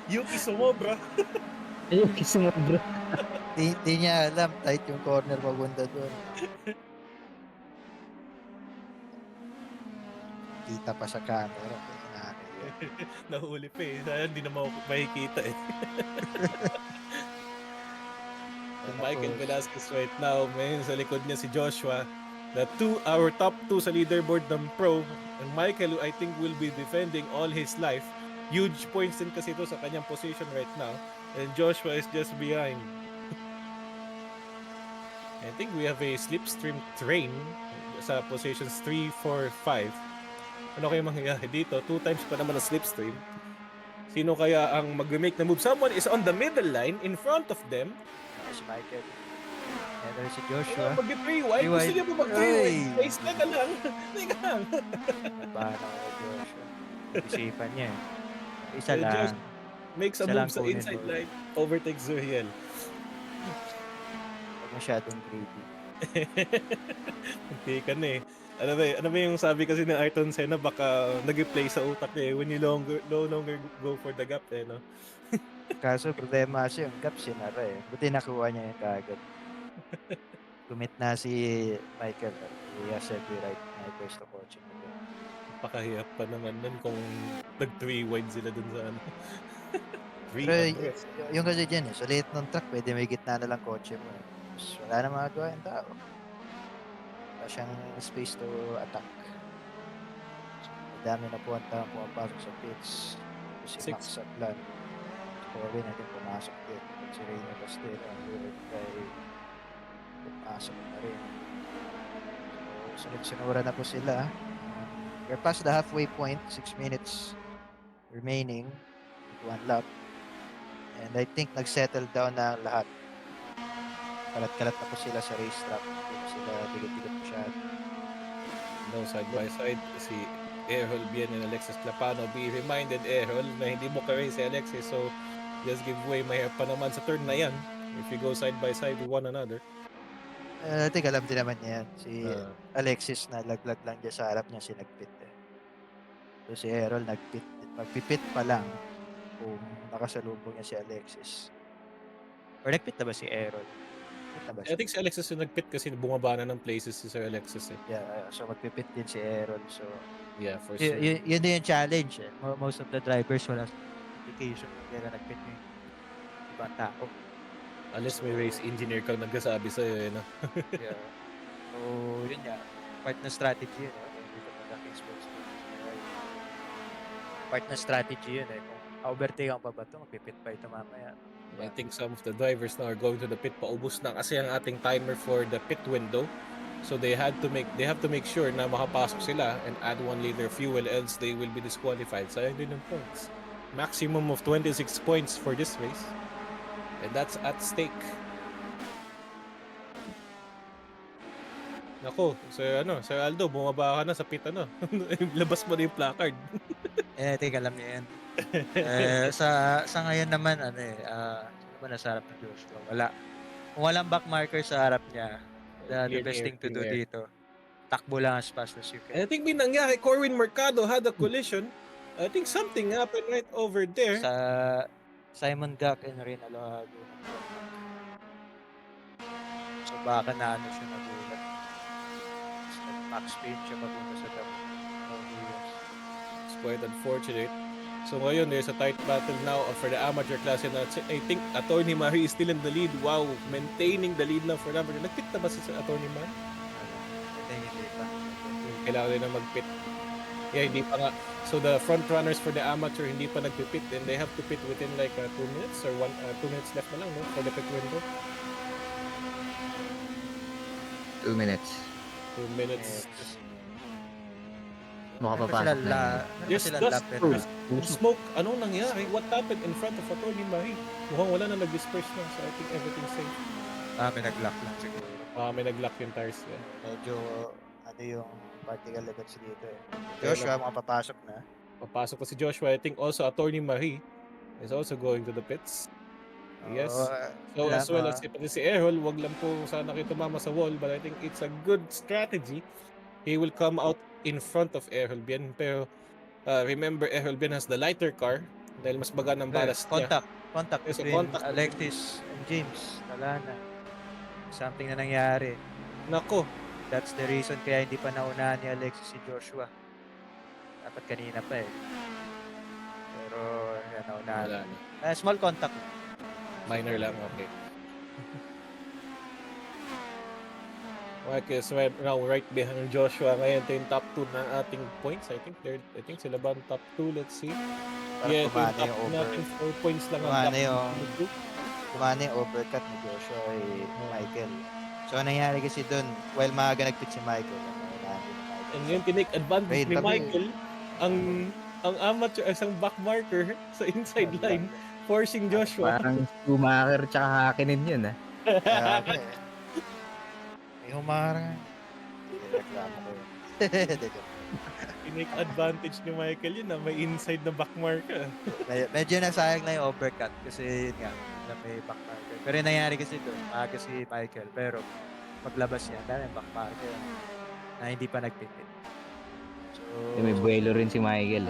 [SPEAKER 2] Yuki sumobra.
[SPEAKER 1] Yuki sumobra.
[SPEAKER 3] Di niya alam, tight yung corner papunta doon. Kita pa sa camera.
[SPEAKER 2] Nahuli pa eh. Sana hindi na makikita eh. And Michael Velasquez right now, may sa likod niya si Joshua. Our top 2 sa leaderboard ng Pro. And Michael, I think, will be defending all his life. Huge points din kasi ito sa kanyang position right now. And Joshua is just behind. I think we have a slipstream train sa positions 3, 4, 5. Ano kaya mangyayari dito? 2 times pa naman ang slipstream. Sino kaya ang mag-make na move? Someone is on the middle line in front of them.
[SPEAKER 3] Si Michael. And there's si Joshua.
[SPEAKER 2] Mag-3 wide. Gusto niya po mag-3 wide. Face na ka lang. Teka lang.
[SPEAKER 3] Paano ko Joshua? Isipan niya eh. Isa lang.
[SPEAKER 2] Josh makes a move sa inside line. Overtakes Zuriel.
[SPEAKER 3] Huwag masyadong greedy.
[SPEAKER 2] Hindi ka na eh. Ano ba yung sabi kasi ng Ayrton Senna, baka nag-play sa utak niya eh when you no longer go for the gap eh, no?
[SPEAKER 3] Kaso problema siya yung gap sinara eh. Buti nakuha niya yung kagad. Commit na si Michael. He has every right na i-first to coaching.
[SPEAKER 2] Pakahiyap pa naman nun kung nag-3 wide sila dun sa ano.
[SPEAKER 3] Pero yung kasi dyan eh, sa late ng track, pwede may gitna na lang kotse mo eh. Tapos wala na magagawa yung tao. Wala siyang space to attack. So, madami na po ang taong pumapasok sa pits. Tapos si Max
[SPEAKER 2] Six.
[SPEAKER 3] at Lan. Si Corwin natin pumasok din. At si Reino Castelo, ang lured kay pumasok na rin. So, sunod-sunura na po sila. We're past the halfway point. 6 minutes remaining with one lap. And I think nag-settle down na ang lahat. Kalat-kalat na po sila sa racetrack. Hindi na sila dikit-dikit masyado.
[SPEAKER 2] No, side by side, si Errol Bien and Alexis Clapano. Be reminded, Errol, na hindi mo ka-race si Alexis. So, just give way. May pa naman sa turn na yan. If you go side by side with one another.
[SPEAKER 3] I think alam din naman niya yan. Si
[SPEAKER 2] Uh,
[SPEAKER 3] Alexis na laglag lang dyan sa harap niya si nagpit eh. So si Errol nagpit. Magpipit pa lang kung nakasalubong niya si Alexis. Or nagpit na ba si Errol? Nagpit na ba
[SPEAKER 2] I
[SPEAKER 3] siya?
[SPEAKER 2] think si Alexis yung nagpit kasi bumaba na ng places si Sir Alexis eh.
[SPEAKER 3] Yeah, so magpipit din si Errol. So
[SPEAKER 2] Yeah, for sure.
[SPEAKER 3] yun din yung challenge eh. Most of the drivers wala indication kung kailan nagpit yung ibang tao.
[SPEAKER 2] Unless may race engineer kang nagsasabi sa'yo, no?
[SPEAKER 3] Yeah. So, yun nga. Part na strategy yun. Hindi ko malaking sports. Part na strategy yun eh. Kung overtake ang pa ba ito, magpipit pa ito mamaya.
[SPEAKER 2] I think some of the drivers now are going to the pit. Paubos na kasi ang ating timer for the pit window. So they have to make sure na makapasok sila and add 1 liter fuel, else they will be disqualified. Sayang din ng points. Maximum of 26 points for this race. And that's at stake. Nako, Sir Aldo, bumaba ka na sa pit Labas mo na yung placard.
[SPEAKER 3] I think alam niya yan. Sa ngayon naman, sino ba nasa harap ni Joshua? Wala. Kung walang back marker sa harap niya, the best thing to do dito, takbo lang as fast as you
[SPEAKER 2] And I
[SPEAKER 3] can.
[SPEAKER 2] think may nangyari. Corwin Mercado had a collision. I think something happened right over there.
[SPEAKER 3] Sa Simon Gak and Rinalo Laguna. So baka na siya nagulat. Max speed siya papunta sa dam.
[SPEAKER 2] It's quite unfortunate. So ngayon, there's a tight battle now for the amateur class. And I think Attorney Mari is still in the lead. Wow, maintaining the lead now for amateur. Nagpit na ba si Attorney Mari?
[SPEAKER 3] Hindi pa.
[SPEAKER 2] Kailangan rin na magpit. Yeah, hindi pa nga. So the front runners for the amateur hindi pa nagpipit and they have to pit within like 2 minutes or 2 minutes left na lang for the pit window.
[SPEAKER 1] 2 minutes.
[SPEAKER 2] 2 minutes.
[SPEAKER 1] Makapapasok na.
[SPEAKER 2] Yes, dust. Smoke. Anong nangyari? What happened in front of Attorney Marie? Mukhang wala na nag-disperse na. So I think everything's safe.
[SPEAKER 3] May nag-lock lang siguro.
[SPEAKER 2] May nag-lock yung tires. Yeah.
[SPEAKER 3] Medyo yung particle levels dito eh. Joshua, makapapasok na.
[SPEAKER 2] Papasok pa si Joshua. I think also Attorney Marie is also going to the pits. Yes. So as well as si Errol, wag lang po sana kayo tumama sa wall, but I think it's a good strategy. He will come out in front of Errol Bien. Pero remember, Errol Bien has the lighter car dahil mas baga ng ballast niya.
[SPEAKER 3] Contact between Alexis and James. Wala na. Something na nangyari.
[SPEAKER 2] Nako.
[SPEAKER 3] That's the reason kaya hindi pa naunahan ni Alexis si Joshua. Dapat kanina pa eh. Pero yan, naunahan. Small contact.
[SPEAKER 2] Minor lang, okay. Okay, so now right behind Joshua ngayon, ito yung top 2 ng ating points. I think sila ba ang top 2? Let's see. Yeah, ito yung top 2 natin. 4 points lang ang top 2.
[SPEAKER 3] Kumana yung overcut ni Joshua Michael. So, nangyari kasi doon, while maaga nagpit si Michael.
[SPEAKER 2] And yun, tinake advantage ni Michael. Ang amateur, isang back marker sa inside line, forcing Joshua.
[SPEAKER 1] Parang Schumacher tsaka Hakkinen yun ah.
[SPEAKER 3] May humarang. Reklamo ko yun.
[SPEAKER 2] Tinake advantage ni Michael yun may inside na back marker.
[SPEAKER 3] Medyo nasayang na yung overcut kasi yun nga, na may back marker. Pero nangyari kasi doon, maaga si Michael. Pero paglabas niya, dahil back marker na hindi pa nagpipit. So,
[SPEAKER 1] may buwelo rin si Michael.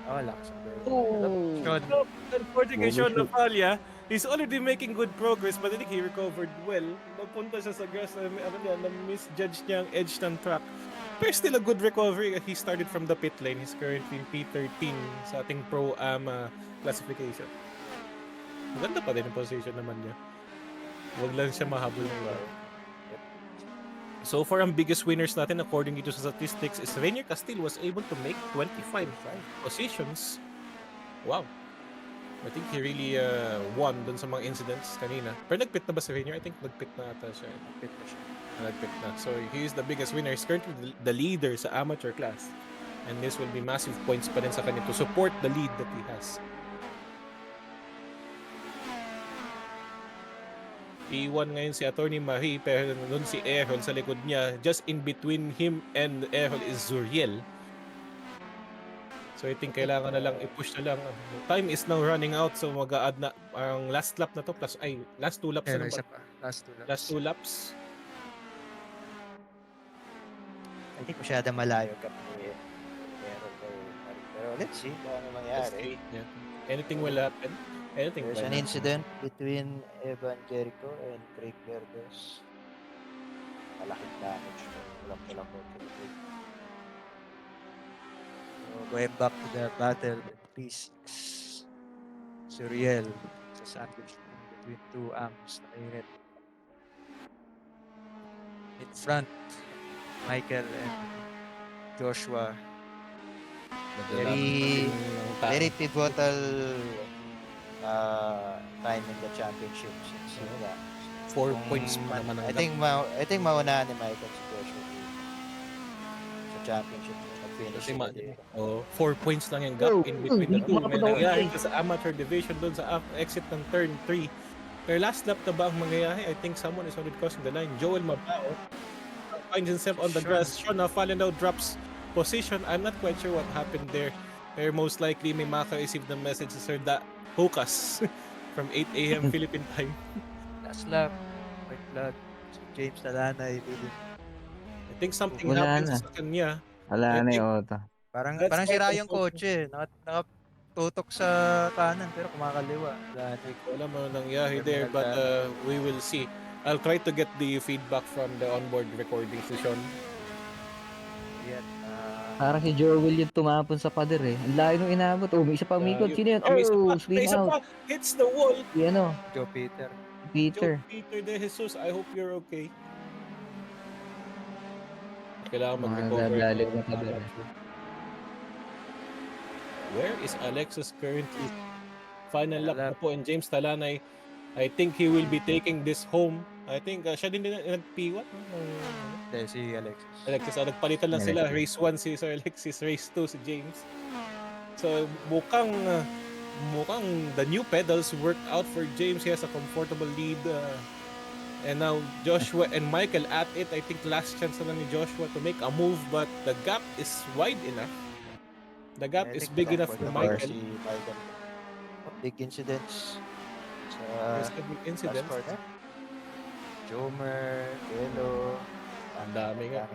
[SPEAKER 3] Lakas ang buwelo.
[SPEAKER 2] Unfortunately, Sean Navalia, he's already making good progress, but I think he recovered well. Napunta siya sa grass, na-misjudge niya ang edge ng track. Pero still a good recovery. He started from the pit lane. He's currently P13 sa ating Pro-Am classification. Maganda pa din ang position naman niya. Wag lang siya mahabol ng iba. So far, ang biggest winners natin according dito sa statistics is Rainier Castile was able to make 25 positions. Wow. I think he really won dun sa mga incidents kanina. Pero nagpit na ba si Rainier? I think nagpit na ata siya. Nagpit na. So he is the biggest winner. He's currently the leader sa amateur class. And this will be massive points pa rin sa kanya to support the lead that he has. P1 ngayon si Attorney Marie, pero doon si Errol sa likod niya. Just in between him and Errol is Zuriel. So I think kailangan na lang i-push na lang. Time is now running out, so mag-a-add na ang last lap na to plus last 2 laps na
[SPEAKER 3] Isa
[SPEAKER 2] naman.
[SPEAKER 3] pa. Last 2 laps.
[SPEAKER 2] Last 2 laps.
[SPEAKER 3] I think masyadong malayo ka ni Errol kay Marie. Pero let's see kung ano
[SPEAKER 2] Let's
[SPEAKER 3] mangyari.
[SPEAKER 2] see. Yeah. Anything will happen. Anything
[SPEAKER 3] There's
[SPEAKER 2] will
[SPEAKER 3] an
[SPEAKER 2] happen.
[SPEAKER 3] incident between Evan Jericho and Craig Verdes. Malaking damage. Walang ko. So, going back to the battle in P6. Suriel sa sandwich between two arms na init. In front, Michael and Joshua. Very pivotal time in the championship since
[SPEAKER 2] 4 points pa naman ang
[SPEAKER 3] I think maunahan ni Michael si Joshua sa championship nag-finish sila dito.
[SPEAKER 2] 4 points lang yung gap in between the two. May nangyari sa amateur division doon sa exit ng turn 3. Pero last lap na ba ang mangyayari? I think someone is already crossing the line. Joel Mabao finds himself on the grass. Sean Fallenau drops position. I'm not quite sure what happened there. Pero most likely may maka-receive the message sa Sir Hukas from 8 a.m. Philippine time.
[SPEAKER 3] Last lap, white flag. Si James Talanay didn't.
[SPEAKER 2] I think something
[SPEAKER 1] Wala
[SPEAKER 2] happens
[SPEAKER 1] na.
[SPEAKER 2] sa kanya.
[SPEAKER 1] Wala na yung auto.
[SPEAKER 3] Parang
[SPEAKER 2] That's
[SPEAKER 3] sira
[SPEAKER 2] also
[SPEAKER 3] yung kotse. Nakatutok sa kanan pero kumakaliwa.
[SPEAKER 2] Wala mo nangyari there, but we will see. I'll try to get the feedback from the onboard recording session.
[SPEAKER 3] Yan.
[SPEAKER 1] Parang si Joel yung tumapon sa pader eh. Ang layo nung inabot. Oh, may isa pang mikot. Sino yun? Oh, spin out.
[SPEAKER 2] Hits the wall.
[SPEAKER 1] Si ano?
[SPEAKER 3] Joe Peter.
[SPEAKER 1] Peter.
[SPEAKER 2] Peter De Jesus, I hope you're okay. Kailangan
[SPEAKER 1] Mga
[SPEAKER 2] mag-recover.
[SPEAKER 1] dadalik na pader eh.
[SPEAKER 2] Where is Alexis currently? Final lap na po, and James Talanay, I think he will be taking this home. I think siya din nag-P1.
[SPEAKER 3] Si Alexis.
[SPEAKER 2] Nagpalitan lang sila. Race 1 si Sir Alexis, race 2 si James. So mukhang the new pedals worked out for James. He has a comfortable lead. And now Joshua and Michael at it. I think last chance na lang ni Joshua to make a move, but the gap is wide enough. The gap is big enough for Michael.
[SPEAKER 3] Big incidents.
[SPEAKER 2] There's a big incident.
[SPEAKER 3] Jomer, Velo.
[SPEAKER 2] Ang dami nga.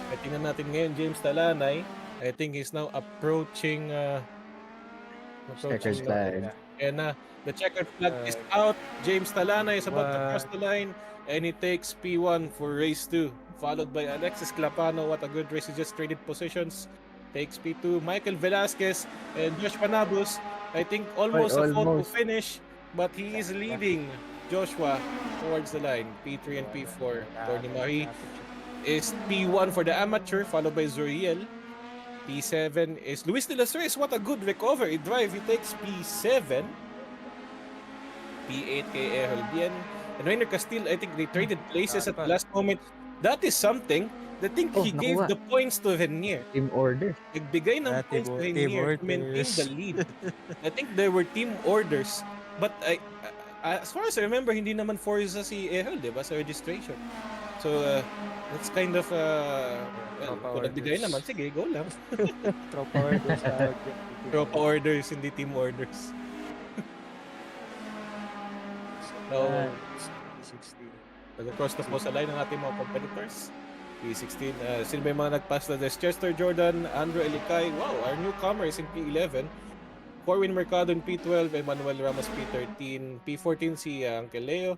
[SPEAKER 2] At tingnan natin ngayon, James Talanay. I think he's now approaching
[SPEAKER 1] Checkered flag.
[SPEAKER 2] And the checkered flag is out. James Talanay is about to cross the line. And he takes P1 for race 2. Followed by Alexis Clapano. What a good race. He just traded positions. Takes P2. Michael Velasquez and Josh Panabos. I think almost a photo finish. But he is leading Joshua towards the line. P3 and P4. Tony Marie is P1 for the amateur, followed by Zuriel. P7 is Luis de las Reyes. What a good recovery drive. He takes P7. P8 kay Errol Bien. And Rainier Castile, I think they traded places at the last moment. That is something. I think he gave the points to Rainier.
[SPEAKER 1] Team order.
[SPEAKER 2] Nagbigay ng points to Rainier to maintain the lead. I think there were team orders. But as far as I remember, hindi naman Forza si Errol, diba, sa registration. So, that's kind of, kung nagbigay naman, sige, go lang.
[SPEAKER 3] Tropa orders.
[SPEAKER 2] Tropa orders, hindi team orders. So,
[SPEAKER 3] P16.
[SPEAKER 2] nag-cross na po sa line ng ating mga competitors. P16, sino ba yung mga nag-pass na this? Chester Jordan, Andrew Elikay. Wow, our newcomer is in P11. Corwin Mercado in P12, Emmanuel Ramos P13, P14 si Uncle Leo,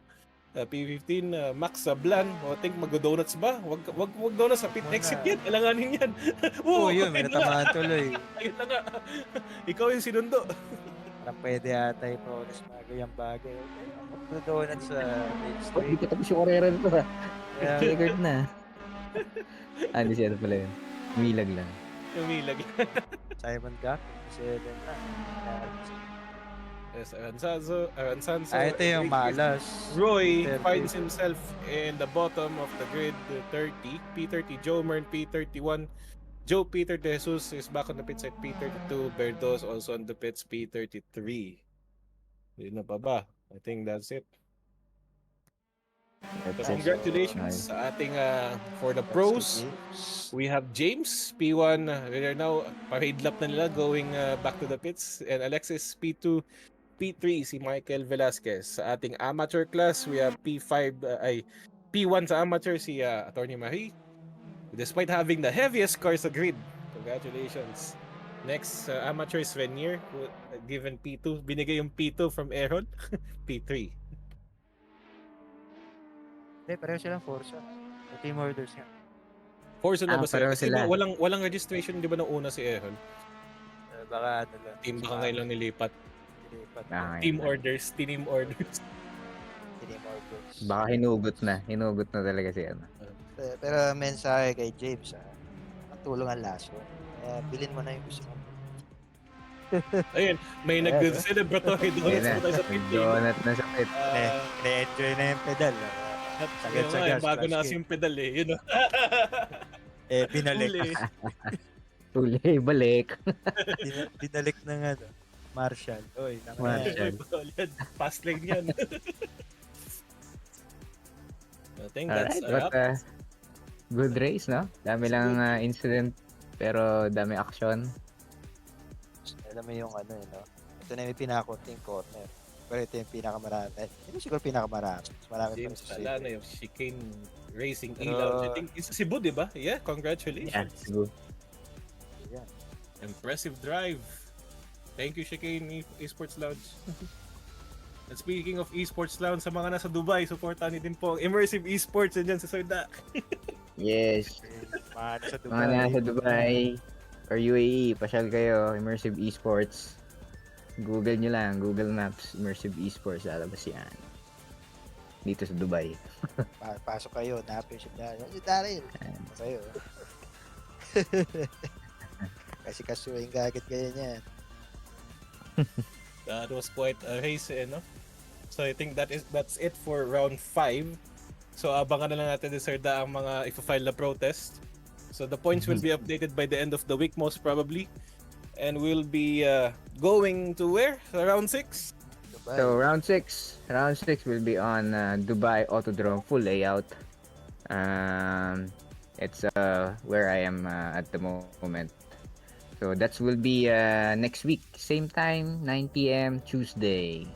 [SPEAKER 2] P15 Max Sablan. O think mag-donuts ba? Wag donuts sa pit exit yan. Kailanganin yan.
[SPEAKER 3] Yun, may natamaan tuloy.
[SPEAKER 2] Ayun na nga. Ikaw yung sinundo.
[SPEAKER 3] Parang pwede ata i-bonus mga ganyang bagay. Okay, magdo-donut sa main
[SPEAKER 1] Oh, di
[SPEAKER 3] stream.
[SPEAKER 1] pa tapos yung karera nito ha.
[SPEAKER 3] Kaya nga,
[SPEAKER 1] Checkered na. Hindi siya pala yun. Umilag lang.
[SPEAKER 2] Umilag.
[SPEAKER 3] Simon Gak, 57 na. Nangyari sa...
[SPEAKER 2] Yes, Aransanso
[SPEAKER 3] ito yung
[SPEAKER 2] Enriquez.
[SPEAKER 3] malas.
[SPEAKER 2] Roy
[SPEAKER 3] 30.
[SPEAKER 2] finds himself in the bottom of the grid, 30. P30, Joe Mern, P31. Joe Peter De Jesus is back on the pits at P32. Berdos also on the pits, P33. Hindi na pa ba? I think that's it. So
[SPEAKER 1] That's it.
[SPEAKER 2] congratulations
[SPEAKER 1] Nice.
[SPEAKER 2] sa ating for the
[SPEAKER 3] That's to
[SPEAKER 2] pros.
[SPEAKER 3] James.
[SPEAKER 2] We have James P1. We are now parade lap na nila going back to the pits, and Alexis P2, P3 si Michael Velasquez. Sa ating amateur class, we have P5 ay P1 sa amateur si Attorney Marie. Despite having the heaviest car sa grid. Congratulations. Next, amateur Svenier, given P2. Binigay yung P2 from Aaron. P3.
[SPEAKER 3] Hindi, pareho silang Forza. May team orders nga.
[SPEAKER 2] Forza na ba sila?
[SPEAKER 1] pareho
[SPEAKER 2] Kasi
[SPEAKER 1] sila.
[SPEAKER 2] walang registration, di ba, nung una si Aaron?
[SPEAKER 3] Baka ano lang.
[SPEAKER 2] Team baka ngayon lang nilipat.
[SPEAKER 3] Nilipat.
[SPEAKER 2] Team orders. Team orders.
[SPEAKER 3] Team orders.
[SPEAKER 1] Baka hinugot na. Hinugot na talaga si ano.
[SPEAKER 3] Pero mensahe kay James, matulong ang laso. Bilhin mo na yung gusto mo.
[SPEAKER 2] Ayun, may nag-celebratory doon
[SPEAKER 1] Ayun na.
[SPEAKER 2] sa pit lane.
[SPEAKER 1] Donut na sa pit.
[SPEAKER 3] Na-enjoy na yung pedal. Sagad sa gas.
[SPEAKER 2] Bago na
[SPEAKER 3] flash
[SPEAKER 2] kasi
[SPEAKER 3] kick.
[SPEAKER 2] yung pedal eh. You know?
[SPEAKER 3] Binalik.
[SPEAKER 2] Huli.
[SPEAKER 1] Tuloy, balik.
[SPEAKER 3] Binalik ng ano. Marshall. Oy,
[SPEAKER 1] Marshall.
[SPEAKER 2] Fast lane yan. I think that's
[SPEAKER 1] Alright, but good race, no? Dami lang incident, pero dami action.
[SPEAKER 3] Alam mo yung ano, no? Ito na yung pinakakunting corner. Pero ito yung pinakamarami. Hindi siguro pinakamarami. Marami pa rin
[SPEAKER 2] James
[SPEAKER 3] sa
[SPEAKER 2] Tala
[SPEAKER 3] city.
[SPEAKER 2] na yung chicane racing
[SPEAKER 3] Pero-
[SPEAKER 2] e-lounge. I think it's Cebu, di ba? Yeah, congratulations.
[SPEAKER 1] Yeah, siguro.
[SPEAKER 3] Yan.
[SPEAKER 2] Impressive drive. Thank you, Chicane Esports Lounge. And speaking of Esports Lounge, sa mga nasa Dubai, supportan niyo din po ang Immersive Esports dyan sa Sarda.
[SPEAKER 1] Yes.
[SPEAKER 3] Mga nasa Dubai.
[SPEAKER 1] Mga nasa Dubai or UAE, pasyal kayo, Immersive Esports. Google nyo lang, Google Maps, Immersive Esports, lalabas yan. Dito sa Dubai.
[SPEAKER 3] Pasok kayo, napin si Daryl. Si Daryl. Kayo. Kasi kasuhin ka agad kayo niyan.
[SPEAKER 2] That was quite a race, no? So I think that's it for round 5. So abangan na lang natin din Sarda ang mga i-file na protest. So the points will be updated by the end of the week most probably. And we'll be going to where? Round 6?
[SPEAKER 3] Dubai.
[SPEAKER 1] So round 6 will be on Dubai Autodrome full layout. It's where I am at the moment. So that will be next week, same time, 9 p.m. Tuesday.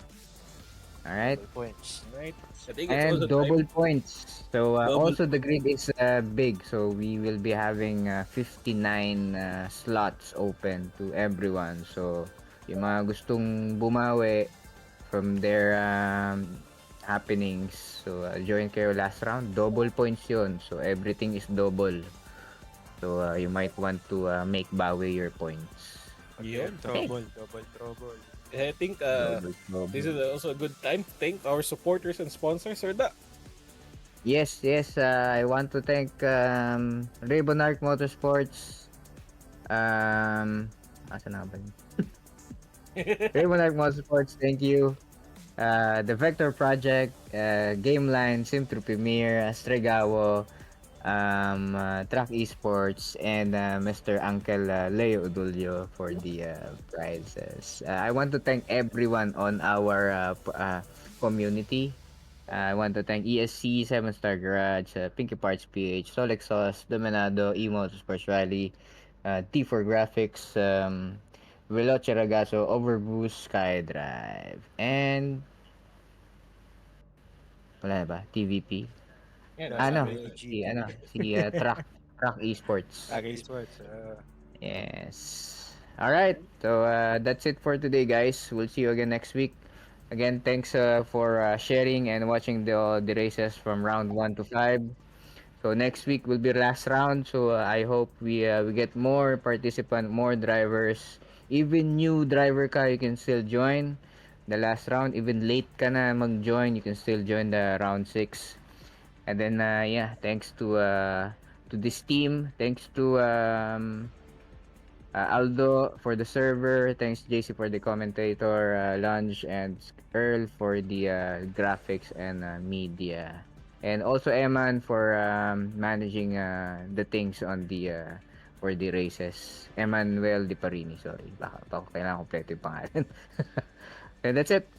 [SPEAKER 1] All right.
[SPEAKER 3] Double points.
[SPEAKER 2] Right. I think it's
[SPEAKER 1] And
[SPEAKER 2] also
[SPEAKER 1] double
[SPEAKER 2] time.
[SPEAKER 1] points. So
[SPEAKER 2] Double-
[SPEAKER 1] also the grid is big. So we will be having 59 slots open to everyone. So yung mga gustong bumawi from their happenings. So join kayo last round. Double points yun. So everything is double. So you might want to make bawi your points.
[SPEAKER 2] Yun.
[SPEAKER 3] Double.
[SPEAKER 2] I think
[SPEAKER 1] Double.
[SPEAKER 2] this is also a good time to thank our supporters and sponsors, Sarda.
[SPEAKER 1] Yes. I want to thank RibbonArc Motorsports. Asan na ba yun? RibbonArc Motorsports, thank you. The Vector Project, Gameline, Sim True Premier, Astregawo, Track Esports, and Mr. Uncle Leo Udulio for the prizes. I want to thank everyone on our community. I want to thank ESC, 7 Star Garage, Pinky Parts PH, Solex Sauce, Dominado, Motorsports Rally, T4 Graphics, Veloce Ragazzo, Overboost, SkyDrive, and wala na ba? TVP.
[SPEAKER 2] Yeah,
[SPEAKER 1] Ano?
[SPEAKER 2] sabi-
[SPEAKER 1] Si Track Esports.
[SPEAKER 3] Agay Sports.
[SPEAKER 1] Yes. All right. So that's it for today, guys. We'll see you again next week. Again, thanks for sharing and watching the races from round 1 to 5. So next week will be last round. So I hope we get more participants, more drivers Even new driver ka, you can still join the last round. Even late ka na mag-join, you can still join the round 6. And then yeah, thanks to this team, thanks to Aldo for the server, thanks JC for the commentator, Lunch and Earl for the graphics and media. And also Eman for managing the things on the for the races. Emmanuel Di Parini, sorry. Baka kailangan kompleto yung pangalan. And that's it.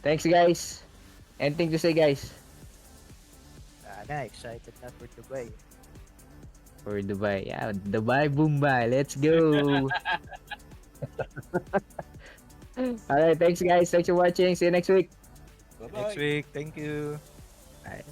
[SPEAKER 1] Thanks guys. Anything to say guys?
[SPEAKER 3] Excited na for Dubai.
[SPEAKER 1] For Dubai. Yeah, Dubai Mumbai. Let's go. All right, thanks guys. Thanks for watching. See you next week.
[SPEAKER 2] Bye-bye.
[SPEAKER 3] Next week, thank you.
[SPEAKER 1] Bye.